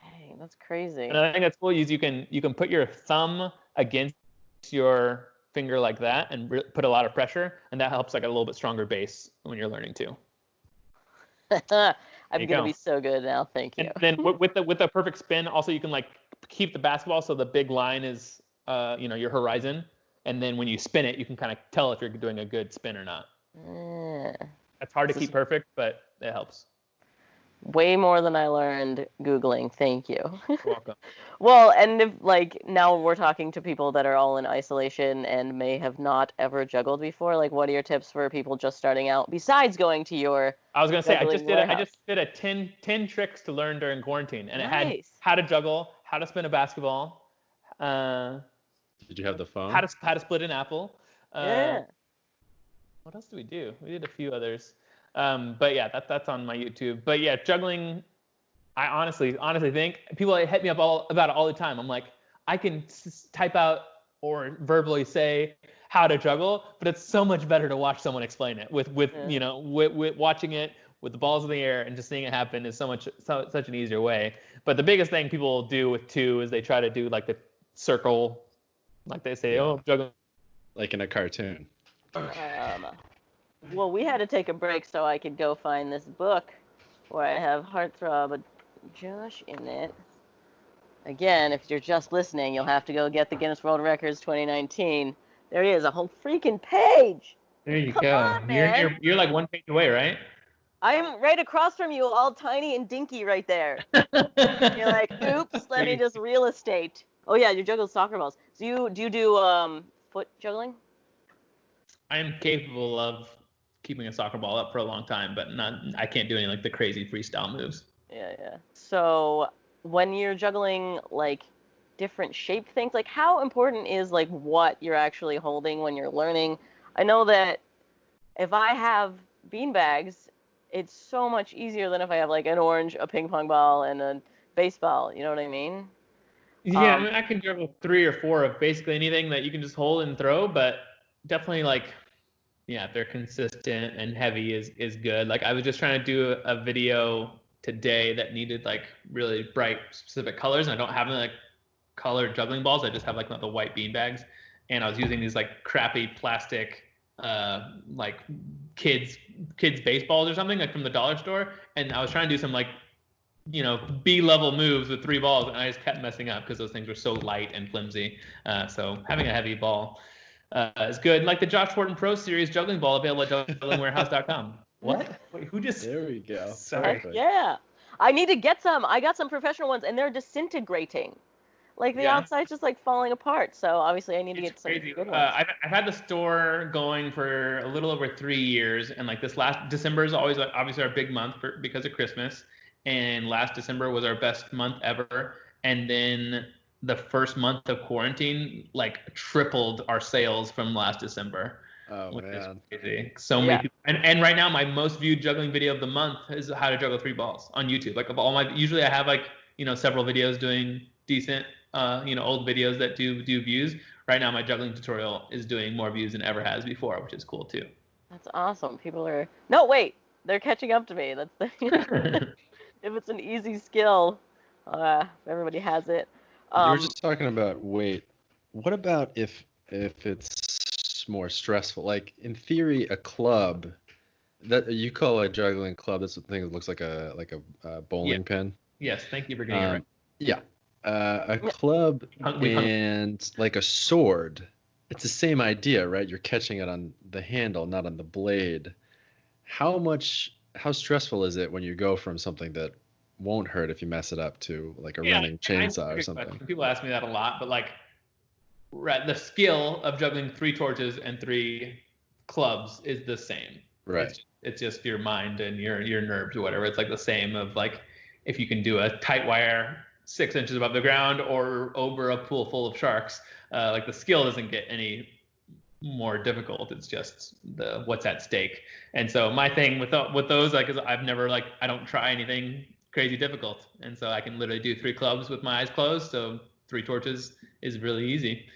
Dang, that's crazy. And I think that's cool is you can put your thumb against your finger like that and put a lot of pressure, and that helps like a little bit stronger base when you're learning too. I'm gonna be so good now. Thank you. And then with the perfect spin, also you can like keep the basketball so the big line is your horizon, and then when you spin it, you can kind of tell if you're doing a good spin or not. That's hard to keep perfect, but it helps. Way more than I learned Googling. Thank you. You're welcome. Well, and if now we're talking to people that are all in isolation and may have not ever juggled before, what are your tips for people just starting out besides going to your I was going to say, I just did a 10 tricks to learn during quarantine, and it had how to juggle, how to spin a basketball. Did you have the phone? How to split an apple. Yeah. What else did we do? We did a few others. But yeah, that's on my YouTube. But yeah, juggling, I honestly think people hit me up about it all the time. I'm like, I can type out or verbally say how to juggle, but it's so much better to watch someone explain it with watching it with the balls in the air and just seeing it happen is such an easier way. But the biggest thing people do with two is they try to do like the circle, like they say, juggle. Like in a cartoon. Well, we had to take a break so I could go find this book where I have Heartthrob Josh in it. Again, if you're just listening, you'll have to go get the Guinness World Records 2019. There he is, a whole freaking page. There you go. On, you're like one page away, right? I'm right across from you, all tiny and dinky right there. You're like, oops, let me just real estate. Oh yeah, you juggle soccer balls. So do you do foot juggling? I am capable of keeping a soccer ball up for a long time, but I can't do any like the crazy freestyle moves. Yeah. So when you're juggling different shaped things, how important is what you're actually holding when you're learning? I know that if I have beanbags, it's so much easier than if I have an orange, a ping pong ball, and a baseball. You know what I mean? Yeah, I can juggle 3 or 4 of basically anything that you can just hold and throw, but definitely if they're consistent and heavy is good. I was just trying to do a video today that needed really bright specific colors, and I don't have any colored juggling balls. I just have the white bean bags, and I was using these crappy plastic kids baseballs or something from the dollar store, and I was trying to do some B-level moves with 3 balls, and I just kept messing up because those things were so light and flimsy. So having a heavy ball is good. Like the Josh Horton Pro Series juggling ball available at jugglingwarehouse.com. What? Wait, who just? There we go. Sorry. Yeah. I need to get some. I got some professional ones, and they're disintegrating. The outside's just falling apart. So obviously I need to get some good ones. I've had the store going for a little over 3 years, and this last December is always obviously our big month because of Christmas, and last December was our best month ever, and then the first month of quarantine tripled our sales from last December. Oh man. Is crazy. So many people, and right now my most viewed juggling video of the month is how to juggle 3 balls on YouTube. Of all my, usually I have several videos doing decent old videos that do views. Right now my juggling tutorial is doing more views than ever has before, which is cool too. That's awesome. They're catching up to me. That's the if it's an easy skill, everybody has it. You were just talking about weight. What about if it's more stressful? In theory, a club that you call a juggling club. That's the thing that looks like a bowling pin. Yes, thank you for getting it right. Yeah, a club and a sword. it's the same idea, right? You're catching it on the handle, not on the blade. How stressful is it when you go from something that won't hurt if you mess it up to like a running chainsaw or something? People ask me that a lot, but like the skill of juggling 3 torches and 3 clubs is the same. Right. It's just your mind and your nerves or whatever. It's like the same of like if you can do a tight wire 6 inches above the ground or over a pool full of sharks. Like the skill doesn't get any more difficult. It's just the what's at stake. And so my thing with those like is I've never like I don't try anything crazy difficult, and so I can literally do 3 clubs with my eyes closed. So 3 torches is really easy.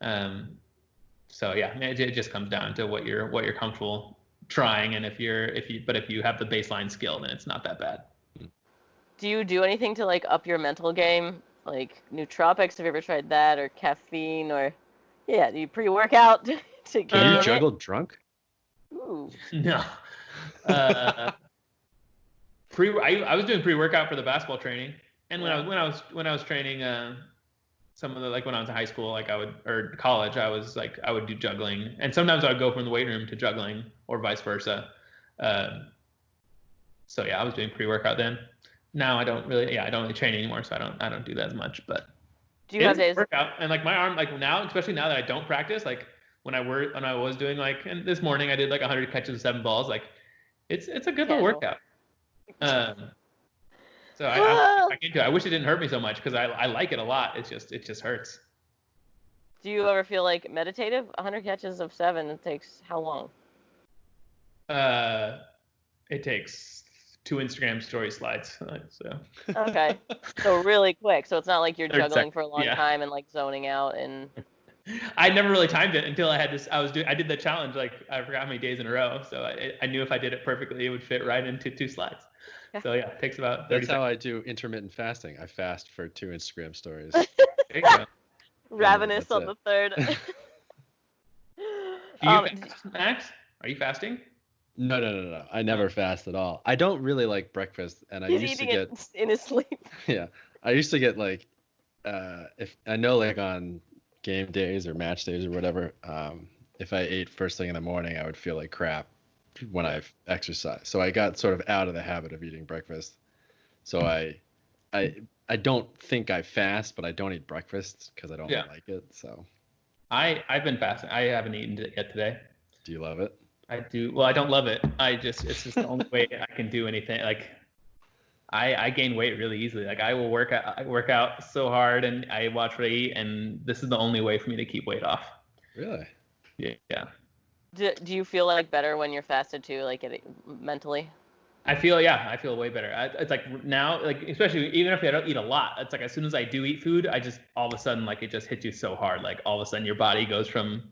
So yeah, it just comes down to what you're comfortable trying, and if you have the baseline skill, then it's not that bad. Do you do anything to like up your mental game, like nootropics? Have you ever tried that, or caffeine, or do you pre-workout to get Can you in juggle it? drunk? Ooh. No. I was doing pre-workout for the basketball training, and when I was training some of the like when I was in high school, like or college, I would do juggling, and sometimes I would go from the weight room to juggling or vice versa. So yeah, I was doing pre-workout then. Now I don't really train anymore, so I don't do that as much. But Do you have days? Workout, and like my arm, like now, especially now that I don't practice, like when I was doing like, and this morning I did like 100 catches of 7 balls, like it's a good little workout. So I can do it. I wish it didn't hurt me so much because I like it a lot. It just hurts. Do you ever feel like meditative? 100 catches of 7, it takes how long? It takes 2 Instagram story slides. So. Okay. So really quick. So it's not like you're 30 juggling for a long yeah. time and like zoning out and. I never really timed it until I had this. I did the challenge, like I forgot how many days in a row. So I knew if I did it perfectly, it would fit right into 2 slides. So yeah, it takes about 30 That's seconds. how I do intermittent fasting. I fast for 2 Instagram stories. There you go. Ravenous That's on it. the 3rd. Do you fast, Max? Are you fasting? No. I never fast at all. I don't really like breakfast, and I He's used to eating get it in his sleep. yeah. I used to get like if I know like on game days or match days or whatever, if I ate first thing in the morning, I would feel like crap when I've exercised. So I got sort of out of the habit of eating breakfast. So I don't think I fast, but I don't eat breakfast because I don't like it. So I've been fasting. I haven't eaten it yet today. do you love it? I do. Well, I don't love it. It's just the only way I can do anything. Like I gain weight really easily. Like I work out so hard and I watch what I eat, and this is the only way for me to keep weight off. Really? Yeah. Do you feel like better when you're fasted too, like mentally? I feel way better. It's like now, like especially even if I don't eat a lot, it's like as soon as I do eat food, I just all of a sudden like it just hits you so hard. Like all of a sudden your body goes from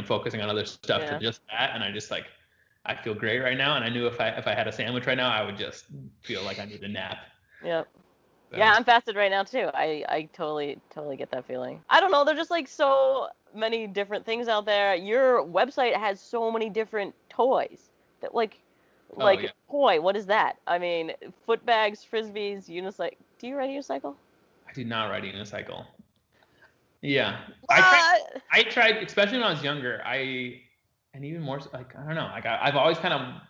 focusing on other stuff to just that, and I just like I feel great right now. And I knew if I had a sandwich right now, I would just feel like I need a nap. Yep. So. Yeah, I'm fasted right now too. I totally get that feeling. I don't know, there's just like so many different things out there. Your website has so many different toys that toy, what is that? I mean, foot bags, frisbees, unicycle. Do you ride a unicycle? I do not ride a unicycle. Yeah. What? I tried, especially when I was younger. And even more like, I don't know, like I've always kind of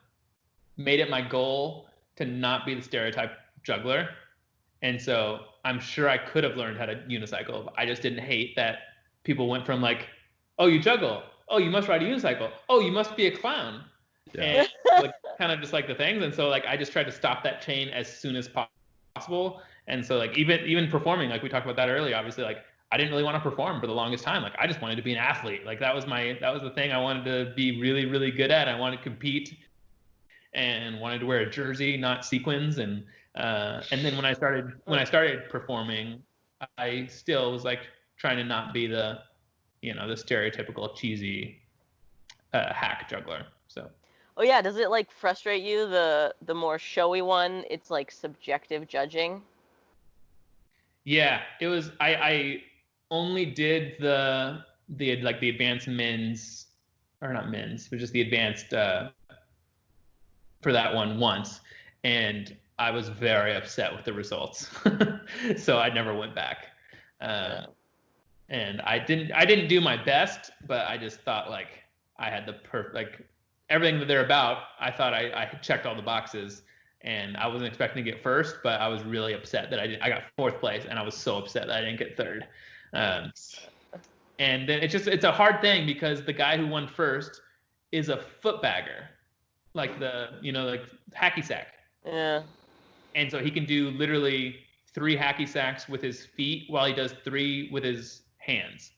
made it my goal to not be the stereotype juggler. And so I'm sure I could have learned how to unicycle. I just didn't hate that people went from like, oh, you juggle. Oh, you must ride a unicycle. Oh, you must be a clown. Yeah. And like, kind of just like the things. And so like I just tried to stop that chain as soon as possible. And so like even performing, like we talked about that earlier, obviously like I didn't really want to perform for the longest time. Like I just wanted to be an athlete. Like that was the thing I wanted to be really, really good at. I wanted to compete and wanted to wear a jersey, not sequins. And then when I started performing, I still was like trying to not be the stereotypical cheesy hack juggler. So. Oh yeah, does it like frustrate you the more showy one? It's like subjective judging. Yeah, it was. I only did the advanced men's, or not men's, but just the advanced for that one once, and I was very upset with the results. So I never went back. And I didn't do my best, but I just thought like I had the everything that they're about. I thought I checked all the boxes, and I wasn't expecting to get first, but I was really upset that I didn't. I got fourth place, and I was so upset that I didn't get third. And then it's a hard thing because the guy who won first is a footbagger, like like hacky sack. Yeah. And so he can do literally 3 hacky sacks with his feet while he does 3 with his hands.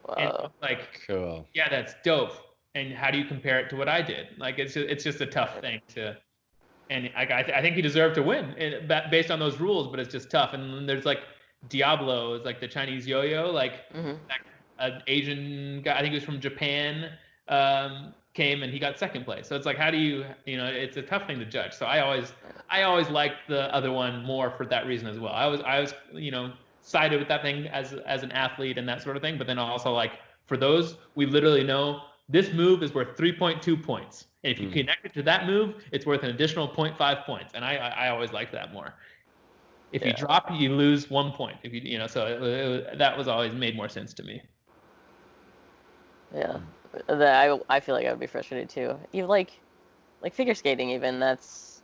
Wow. And like, Cool. yeah, that's dope. And how do you compare it to what I did? Like, it's just a tough thing to. And I think he deserved to win based on those rules, but it's just tough. And then there's like Diablo, is like the Chinese yo-yo, like an Asian guy, I think he was from Japan, came and he got second place. So it's like, how do you it's a tough thing to judge. So I always liked the other one more for that reason as well. I was sided with that thing as an athlete and that sort of thing. But then also like for those, we literally know this move is worth 3.2 points. And if you connect it to that move, it's worth an additional 0.5 points. And I always liked that more. If you drop, you lose 1 point. If so that was always made more sense to me. Yeah. I feel like I would be frustrated too. Even like figure skating, even it's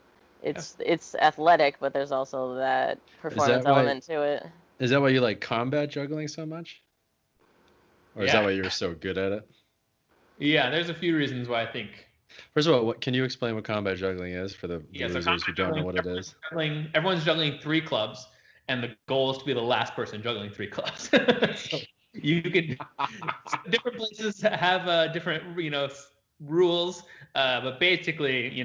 athletic, but there's also that performance element to it. Is that why you like combat juggling so much? Or is that why you're so good at it? Yeah, there's a few reasons why I think. First of all, can you explain what combat juggling is for the losers who don't know what it is? Everyone's juggling 3 clubs, and the goal is to be the last person juggling 3 clubs. So you could different places have different rules, but basically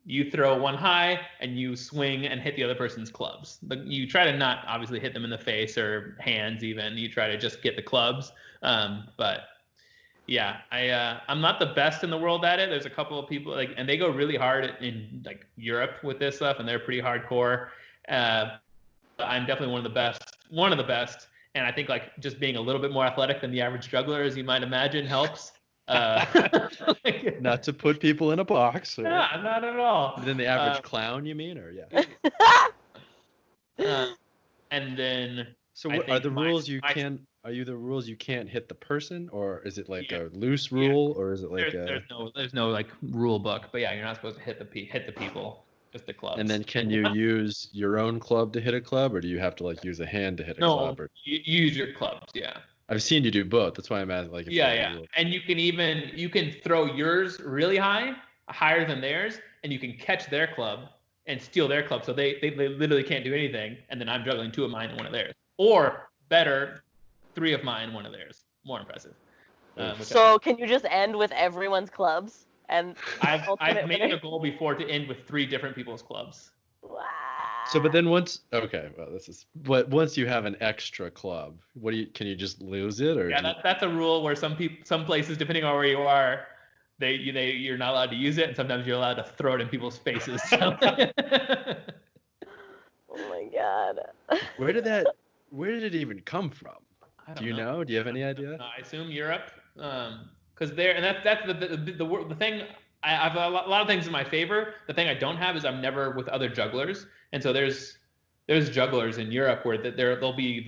you throw one high and you swing and hit the other person's clubs. You try to not obviously hit them in the face or hands even. You try to just get the clubs. But yeah, I'm not the best in the world at it. There's a couple of people and they go really hard in like Europe with this stuff, and they're pretty hardcore. I'm definitely one of the best. And I think like just being a little bit more athletic than the average juggler, as you might imagine, helps. Not to put people in a box. Or... Yeah, not at all. Than the average clown, you mean, or and then. So are the rules you can't? Are you the rules you can't hit the person, or is it like a loose rule, or is it like there's no like rule book? But yeah, you're not supposed to hit the people. Just the clubs. And then can you use your own club to hit a club, or do you have to like use a hand to hit a club? Or... you use your clubs, yeah. I've seen you do both. That's why I'm asking. Like, And you can throw yours really high, higher than theirs, and you can catch their club and steal their club, so they literally can't do anything. And then I'm juggling 2 of mine and 1 of theirs, or better, 3 of mine, 1 of theirs. More impressive. So can you just end with everyone's clubs? And I've made it a goal before to end with 3 different people's clubs. Wow. So, but then once you have an extra club, can you just lose it, or? Yeah, that's a rule where some places, depending on where you are, you're not allowed to use it, and sometimes you're allowed to throw it in people's faces. So. Oh my god. Where did it even come from? Do you know? Do you have any idea? I assume Europe. Because that's the thing. I have a lot of things in my favor. The thing I don't have is I'm never with other jugglers, and so there's jugglers in Europe where there'll be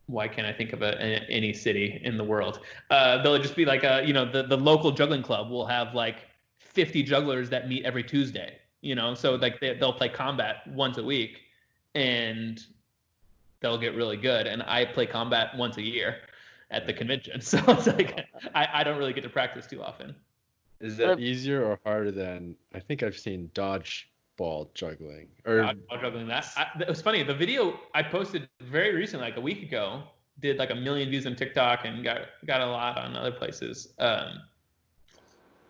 why can't I think of any city in the world? They'll just be like the local juggling club will have like 50 jugglers that meet every Tuesday. So like they'll play combat once a week, and they'll get really good. And I play combat once a year at the convention. So it's like, I don't really get to practice too often. Is that easier or harder than, I think I've seen dodgeball juggling. Dodgeball juggling, it was funny. The video I posted very recently, like a week ago, did like 1 million views on TikTok and got a lot on other places.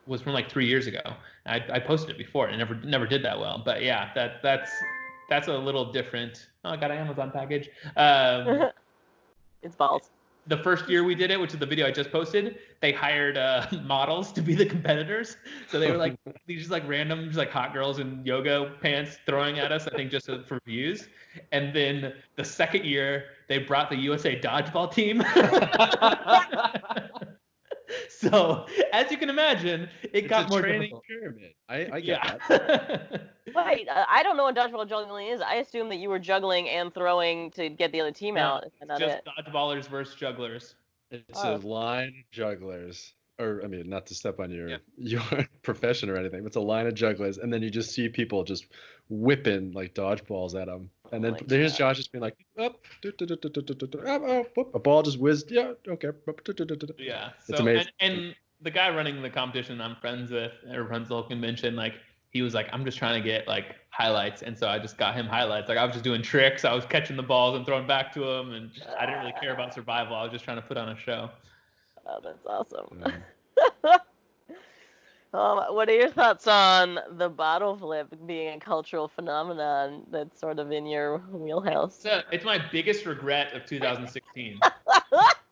Was from like 3 years ago. I posted it before and never did that well. But yeah, that's a little different. Oh, I got an Amazon package. It's balls. The first year we did it, which is the video I just posted, they hired models to be the competitors. So they were like these just like random, just like hot girls in yoga pants throwing at us, I think just for views. And then the second year, they brought the USA dodgeball team. So as you can imagine, it got more training difficult. pyramid. I get that. Wait, I don't know what dodgeball juggling is. I assume that you were juggling and throwing to get the other team No, out. it's Not just it. dodgeballers versus jugglers. It's Oh. a line of jugglers, or I mean, not to step on your Yeah. your profession or anything, but it's a line of jugglers, and then you just see people just whipping like dodgeballs at them, and then my there's God. Josh just being like, up, a ball just whizzed, yeah, okay. Yeah. It's So amazing. and the guy running the competition I'm friends with, or runs the whole convention, like he was like, I'm just trying to get like highlights, and so I just got him highlights. Like I was just doing tricks, I was catching the balls and throwing back to him, and I didn't really care about survival. I was just trying to put on a show. Oh, that's awesome. What are your thoughts on the bottle flip being a cultural phenomenon that's sort of in your wheelhouse? It's my biggest regret of 2016.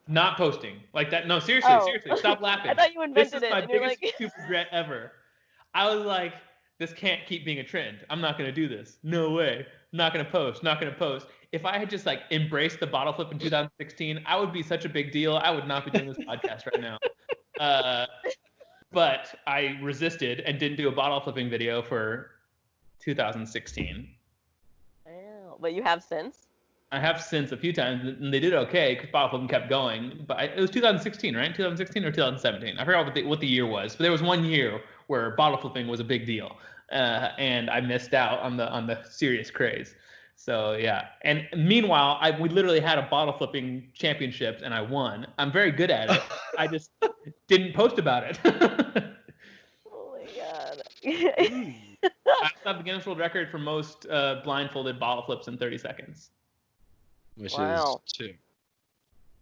Not posting like that. No, seriously, Oh. seriously, stop laughing. I thought you This invented is it, my and you're biggest like, stupid regret ever. I was like, this can't keep being a trend. I'm not gonna do this. No way. Not gonna post. Not gonna post. If I had just like embraced the bottle flip in 2016, I would be such a big deal. I would not be doing this podcast right now. But I resisted and didn't do a bottle flipping video for 2016. Wow. But you have since? I have since a few times, and they did okay because bottle flipping kept going. But it was 2016, right? 2016 or 2017? I forgot what the year was. But there was one year where bottle flipping was a big deal, and I missed out on the serious craze. So yeah. And meanwhile, we literally had a bottle flipping championships, and I won. I'm very good at it. I just didn't post about it. Oh my God. I have the Guinness World Record for most blindfolded bottle flips in 30 seconds. Which Wow. is 2.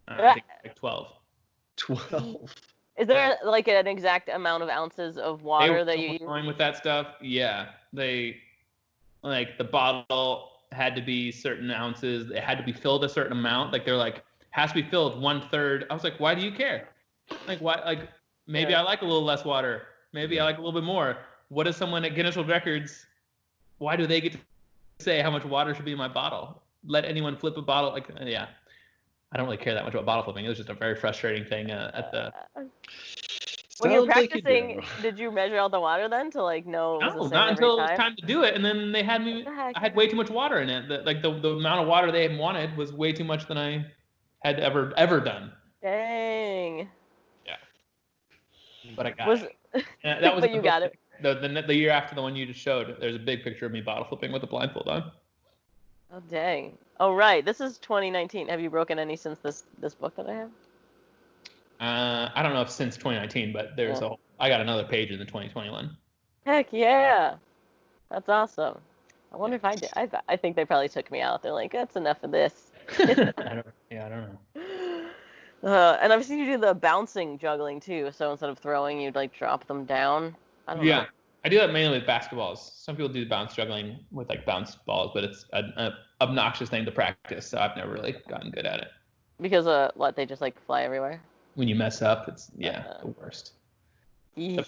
I think like 12. 12. Is there like an exact amount of ounces of water that you use? Going with that stuff, yeah. They like the bottle had to be certain ounces. It had to be filled a certain amount. Like they're like has to be filled 1/3. I was like, why do you care? Like why? Like maybe I like a little less water. Maybe I like a little bit more. What is someone at Guinness World Records? Why do they get to say how much water should be in my bottle? Let anyone flip a bottle? Like yeah. I don't really care that much about bottle flipping. It was just a very frustrating thing at the. When you were Sounds like you practicing, do. did you measure out the water then to like know? It was No, the same not every until it was time? time to do it, and then they had me. What the heck? I had way too much water in it. The amount of water they wanted was way too much than I had ever done. Dang. Yeah. But I got Was it. And that was but you got it. The year after the one you just showed. There's a big picture of me bottle flipping with a blindfold on. Oh dang. Oh right. This is 2019. Have you broken any since this book that I have? I don't know if since 2019, but there's Yeah. I got another page in the 2021. Heck yeah. That's awesome. I wonder if I did. I think they probably took me out. They're like, that's enough of this. I don't know. And I've seen you do the bouncing juggling too. So instead of throwing, you'd like drop them down. I don't know. I do that mainly with basketballs. Some people do bounce juggling with like bounce balls, but it's an obnoxious thing to practice, so I've never really gotten good at it. Because they just like fly everywhere. When you mess up, it's the worst. Eesh. The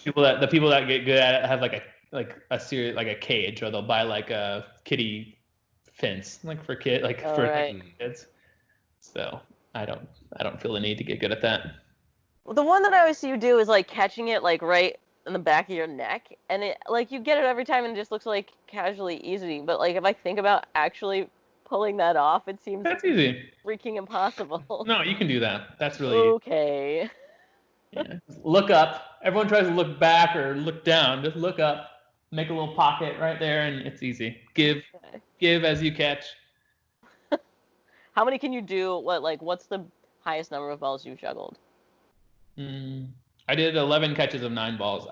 people that get good at it have like a cage, or they'll buy like a kiddie fence, like for kids. So I don't feel the need to get good at that. Well, the one that I always see you do is like catching it like right in the back of your neck, and it like you get it every time, and it just looks like casually easy. But like if I think about actually pulling that off, it seems That's easy. freaking impossible. No, you can do that. That's really Okay. easy. Yeah. Look up. Everyone tries to look back or look down. Just look up. Make a little pocket right there, and it's easy. Give as you catch. How many can you do? What's the highest number of balls you've juggled? I did 11 catches of 9 balls.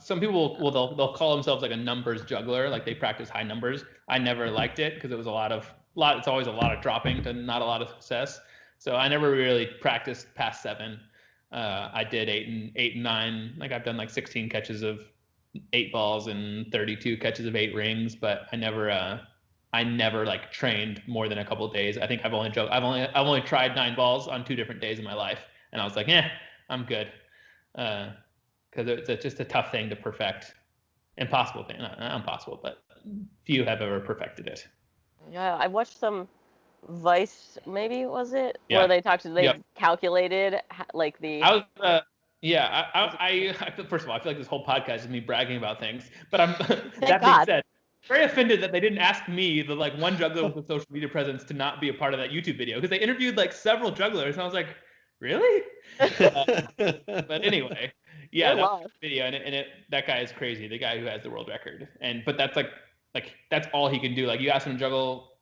Some people they'll call themselves like a numbers juggler, like they practice high numbers. I never liked it because it was it's always a lot of dropping to not a lot of success. So I never really practiced past 7. I did 8 and 9. Like I've done like 16 catches of 8 balls and 32 catches of 8 rings, but I never like trained more than a couple of days. I think I've only tried 9 balls on 2 different days in my life, and I was like, I'm good. Because it's just a tough thing to perfect. Impossible thing. Not impossible, but few have ever perfected it. Yeah, I watched some Vice, maybe was it, Yeah. where they calculated like the. I was. I first of all, I feel like this whole podcast is me bragging about things, but I'm. That being God. said, very offended that they didn't ask me, the like one juggler with a social media presence, to not be a part of that YouTube video, because they interviewed like several jugglers, and I was like, really? But anyway, yeah, that was the video, and that guy is crazy. The guy who has the world record, but that's like that's all he can do. Like you ask him to juggle,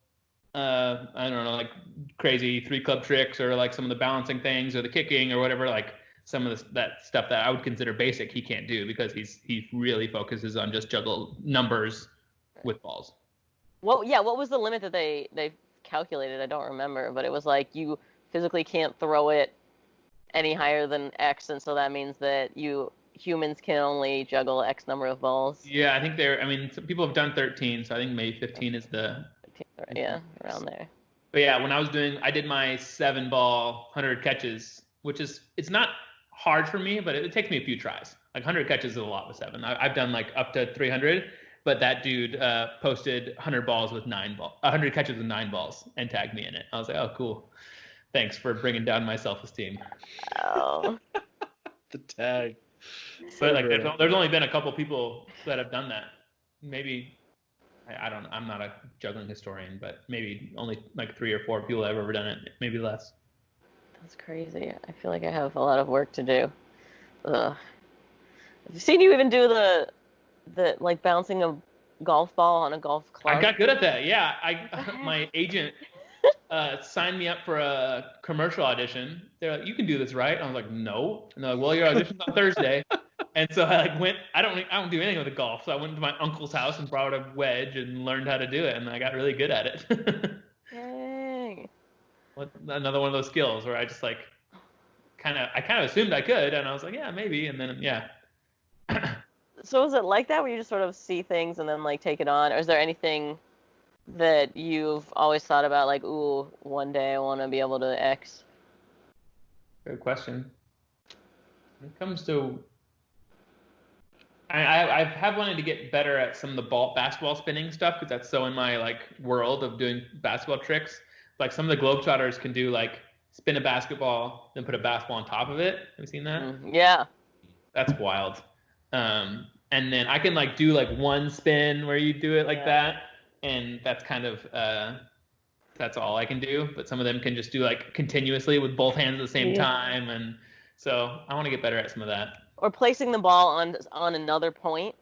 I don't know, like crazy 3-club tricks or like some of the balancing things or the kicking or whatever, like some of that stuff that I would consider basic, he can't do because he really focuses on just juggle numbers with balls. Well, yeah, what was the limit that they calculated? I don't remember, but it was like you physically can't throw it any higher than X, and so that means that humans can only juggle X number of balls. Yeah, I think some people have done 13, so I think maybe 15 is the... Yeah, around there. But yeah, when I did my 7-ball 100 catches, which it's not hard for me, but it takes me a few tries. Like 100 catches is a lot with 7. I've done like up to 300, but that dude posted 100 catches with 9 balls and tagged me in it. I was like, oh, cool. Thanks for bringing down my self-esteem. Oh. The tag. But like, there's only been a couple people that have done that. Maybe, I don't know. I'm not a juggling historian, but maybe only like 3 or 4 people have ever done it. Maybe less. That's crazy. I feel like I have a lot of work to do. Ugh. Have you seen you even do the like bouncing a golf ball on a golf club? I got good at that. Yeah, my agent signed me up for a commercial audition. They're like, "You can do this, right?" I was like, "No." And they're like, "Well, your audition's on Thursday." And so I like went. I don't do anything with the golf, so I went to my uncle's house and brought a wedge and learned how to do it, and I got really good at it. Dang. Another one of those skills where I just like kind of assumed I could, and I was like, yeah, maybe, and then yeah. So is it like that where you just sort of see things and then like take it on, or is there anything that you've always thought about, like, ooh, one day I want to be able to X? Good question. When it comes to, I have wanted to get better at some of the basketball spinning stuff, because that's so in my like world of doing basketball tricks. Like some of the Globetrotters can do like spin a basketball, then put a basketball on top of it. Have you seen that? Yeah. That's wild. And then I can like do like one spin where you do it like that, and that's kind of that's all I can do. But some of them can just do like continuously with both hands at the same time, and so I want to get better at some of that. Or placing the ball on another point.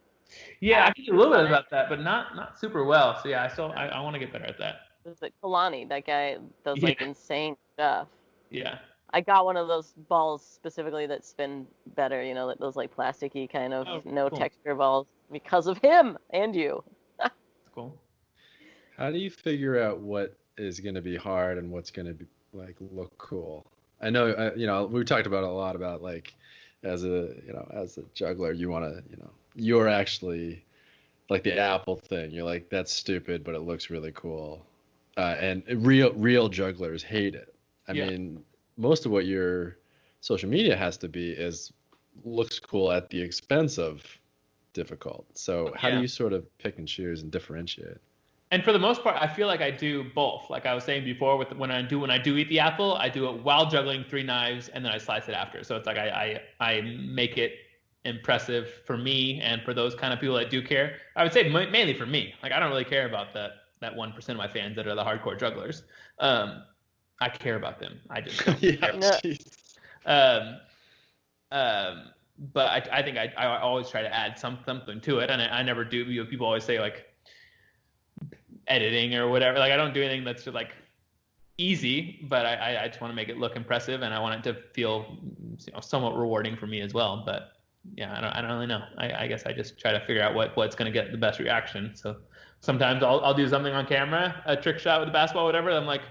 Yeah, I can do a little bit about that, but not super well. So yeah, I want to get better at that. There's like Kalani, that guy does like insane stuff. Yeah. I got one of those balls specifically that spin better, you know, those like plasticky kind of texture balls, because of him and you. That's cool. How do you figure out what is going to be hard and what's going to be like look cool? I know, we talked about a lot about like as a juggler, you want to, you're actually like the Apple thing. You're like, that's stupid, but it looks really cool. And real jugglers hate it. I mean, most of what your social media has to be looks cool at the expense of difficult. So how do you sort of pick and choose and differentiate? And for the most part, I feel like I do both. Like I was saying before, when I do eat the apple, I do it while juggling 3 knives, and then I slice it after. So it's like I make it impressive for me and for those kind of people that do care. I would say mainly for me. Like I don't really care about that 1% of my fans that are the hardcore jugglers. I care about them. I just don't care. But I think I always try to add something to it, and I never do. People always say like editing or whatever. Like I don't do anything that's just like easy, but I just want to make it look impressive, and I want it to feel somewhat rewarding for me as well. But yeah, I don't really know. I guess I just try to figure out what's going to get the best reaction. So sometimes I'll do something on camera, a trick shot with the basketball, whatever. I'm like,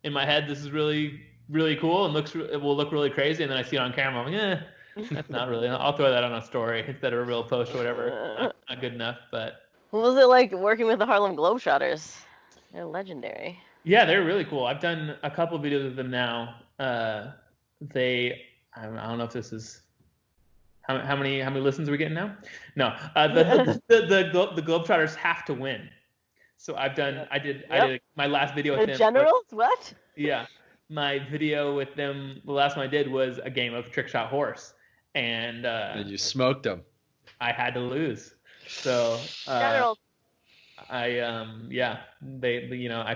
in my head, this is really, really cool and it will look really crazy. And then I see it on camera. I'm like, that's not really. I'll throw that on a story instead of a real post or whatever. Not good enough, but. What was it like working with the Harlem Globetrotters? They're legendary. Yeah, they're really cool. I've done a couple of videos with them now. I don't know if this is. How many listens are we getting now? No, the Globetrotters have to win. So I did my last video with them. The Generals? What? Yeah, my video with them, the last one I did was a game of trick shot horse, and you smoked them. I had to lose. So Generals. I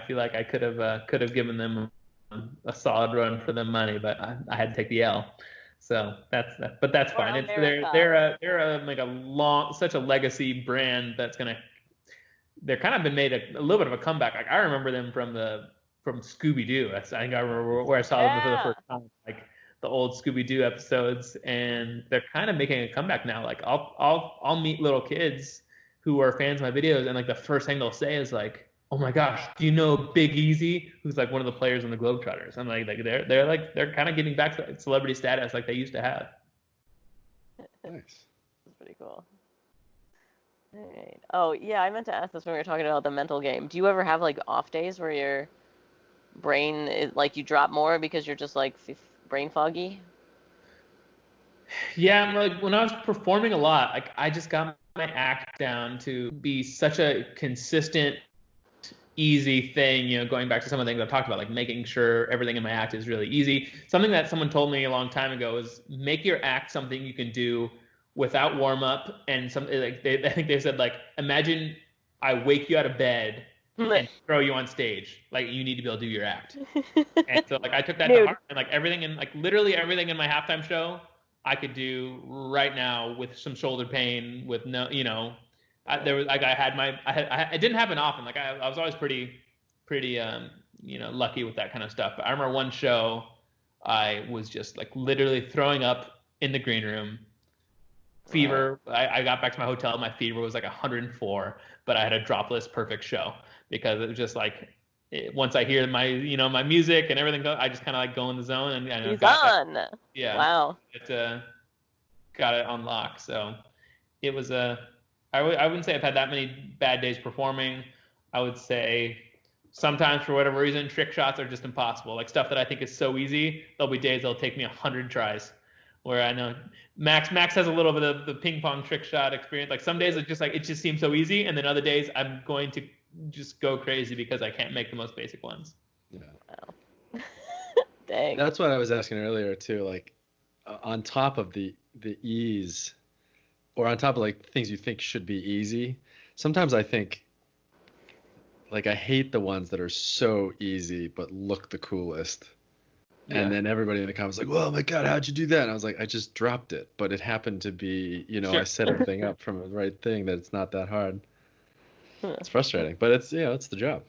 feel like I could have given them a solid run for the money, but I had to take the L. So but that's For fine. America. They're like such a legacy brand they're kind of been made a little bit of a comeback. Like I remember them from Scooby-Doo. I think I remember where I saw them for the first time, like the old Scooby-Doo episodes, and they're kind of making a comeback now. Like I'll meet little kids who are fans of my videos, and like the first thing they'll say is like, "Oh my gosh, do you know Big Easy?" Who's like one of the players on the Globetrotters. I'm like they're kind of getting back to celebrity status like they used to have. Nice. That's pretty cool. All right. Oh, yeah, I meant to ask this when we were talking about the mental game. Do you ever have like off days where your brain is like you drop more because you're just like brain foggy? Yeah, like when I was performing a lot, like I just got my act down to be such a consistent, easy thing, going back to some of the things I've talked about, like making sure everything in my act is really easy. Something that someone told me a long time ago is make your act something you can do without warm up. And something like I think they said, like, imagine I wake you out of bed and throw you on stage. Like, you need to be able to do your act. And so like I took that to heart, and like literally everything in my halftime show I could do right now with some shoulder pain, with no, there was like it didn't happen often. Like I was always pretty lucky with that kind of stuff. But I remember one show I was just like literally throwing up in the green room. Fever. I got back to my hotel. My fever was like 104, but I had a dropless perfect show because it was just like once I hear my my music and everything, I just kind of like go in the zone and He's on. Yeah. Wow. Got it on lock. So it was I wouldn't say I've had that many bad days performing. I would say sometimes for whatever reason, trick shots are just impossible. Like stuff that I think is so easy, there'll be days that'll take me 100 tries. Where I know Max has a little bit of the ping pong trick shot experience. Like some days it just seems so easy, and then other days I'm going to just go crazy because I can't make the most basic ones. Yeah. Wow. Dang. That's what I was asking earlier too. Like on top of the ease, or on top of like things you think should be easy, sometimes I think like I hate the ones that are so easy but look the coolest. Yeah. And then everybody in the comments like, "Well, oh my God, how'd you do that?" And I was like, "I just dropped it, but it happened to be, Sure. I set everything up from the right thing. That it's not that hard." It's frustrating, but it's it's the job.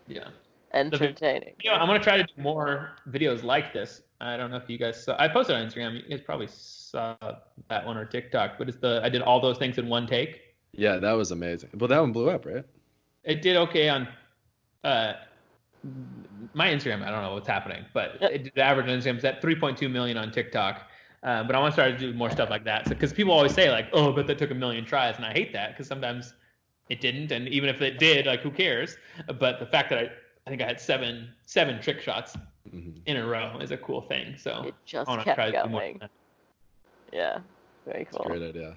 Yeah. Entertaining. I'm gonna try to do more videos like this. I don't know if you guys saw. I posted on Instagram. You guys probably saw that one, or TikTok. But I did all those things in one take. Yeah, that was amazing. Well, that one blew up, right? It did okay on my Instagram. I don't know what's happening, but the average on Instagram is at 3.2 million on TikTok. But I want to start to do more stuff like that. So, because people always say like, "Oh, but that took 1 million tries," and I hate that because sometimes it didn't, and even if it did, like, who cares? But the fact that I think I had seven trick shots in a row is a cool thing. So it just I want to kept try to do going. more of that. Yeah, very cool. That's a great idea.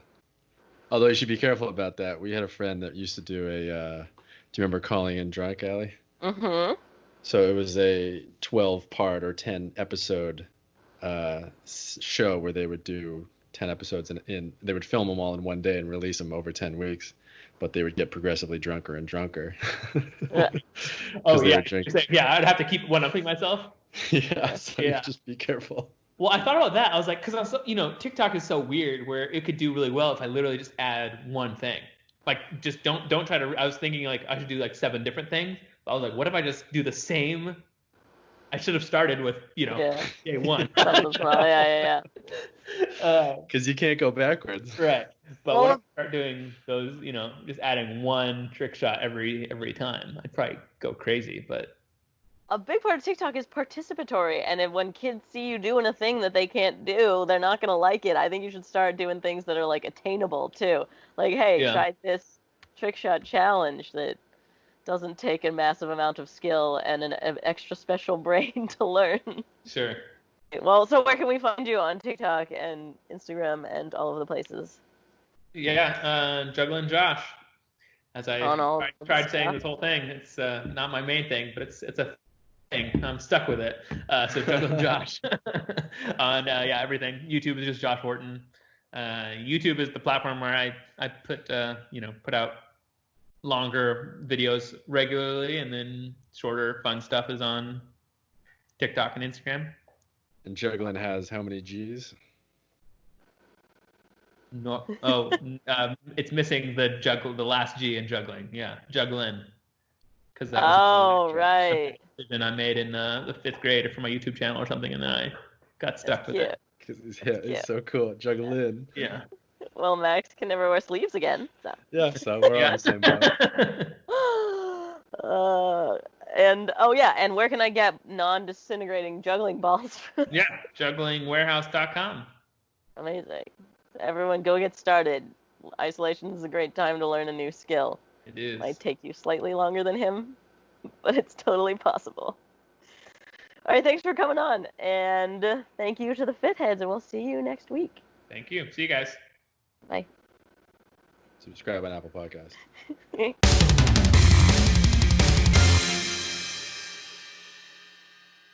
Although you should be careful about that. We had a friend that used to do do you remember Calling in Drunk, Allie? Mm-hmm. So it was a 12-part or 10-episode show where they would do 10 episodes and they would film them all in one day and release them over 10 weeks, but they would get progressively drunker and drunker. Oh yeah, yeah. I'd have to keep one-upping myself. Yeah, so you just be careful. Well, I thought about that. I was like, because I was, TikTok is so weird where it could do really well if I literally just add one thing. Like, just don't try to. I was thinking like I should do like 7 different things. But I was like, what if I just do the same? I should have started with day one. Yeah. Because you can't go backwards. Right. But what if I start doing those? Just adding one trick shot every time? I'd probably go crazy, but. A big part of TikTok is participatory, and when kids see you doing a thing that they can't do, they're not gonna like it. I think you should start doing things that are like attainable too. Like, hey, try this trick shot challenge that doesn't take a massive amount of skill and an extra special brain to learn. Sure. Well, so where can we find you on TikTok and Instagram and all of the places? Yeah, Juggling Josh. As I tried saying this whole thing, it's not my main thing, but it's a thing. I'm stuck with it. So Juggling Josh on everything. YouTube is just Josh Horton. YouTube is the platform where I put out longer videos regularly, and then shorter fun stuff is on TikTok and Instagram. And juggling has how many G's? No, it's missing the last G in juggling. Yeah, juggling. Because that was right. a decision I made in the 5th grade for my YouTube channel or something, and then I got stuck with it. Because it's so cool. Juggling. Yeah. Well, Max can never wear sleeves again. So. Yeah, so we're on the same boat. And where can I get non-disintegrating juggling balls? Yeah, jugglingwarehouse.com. Amazing. Everyone go get started. Isolation is a great time to learn a new skill. It is. It might take you slightly longer than him, but it's totally possible. All right, thanks for coming on, and thank you to the FITHEADS, and we'll see you next week. Thank you. See you guys. Bye. Subscribe on Apple Podcasts.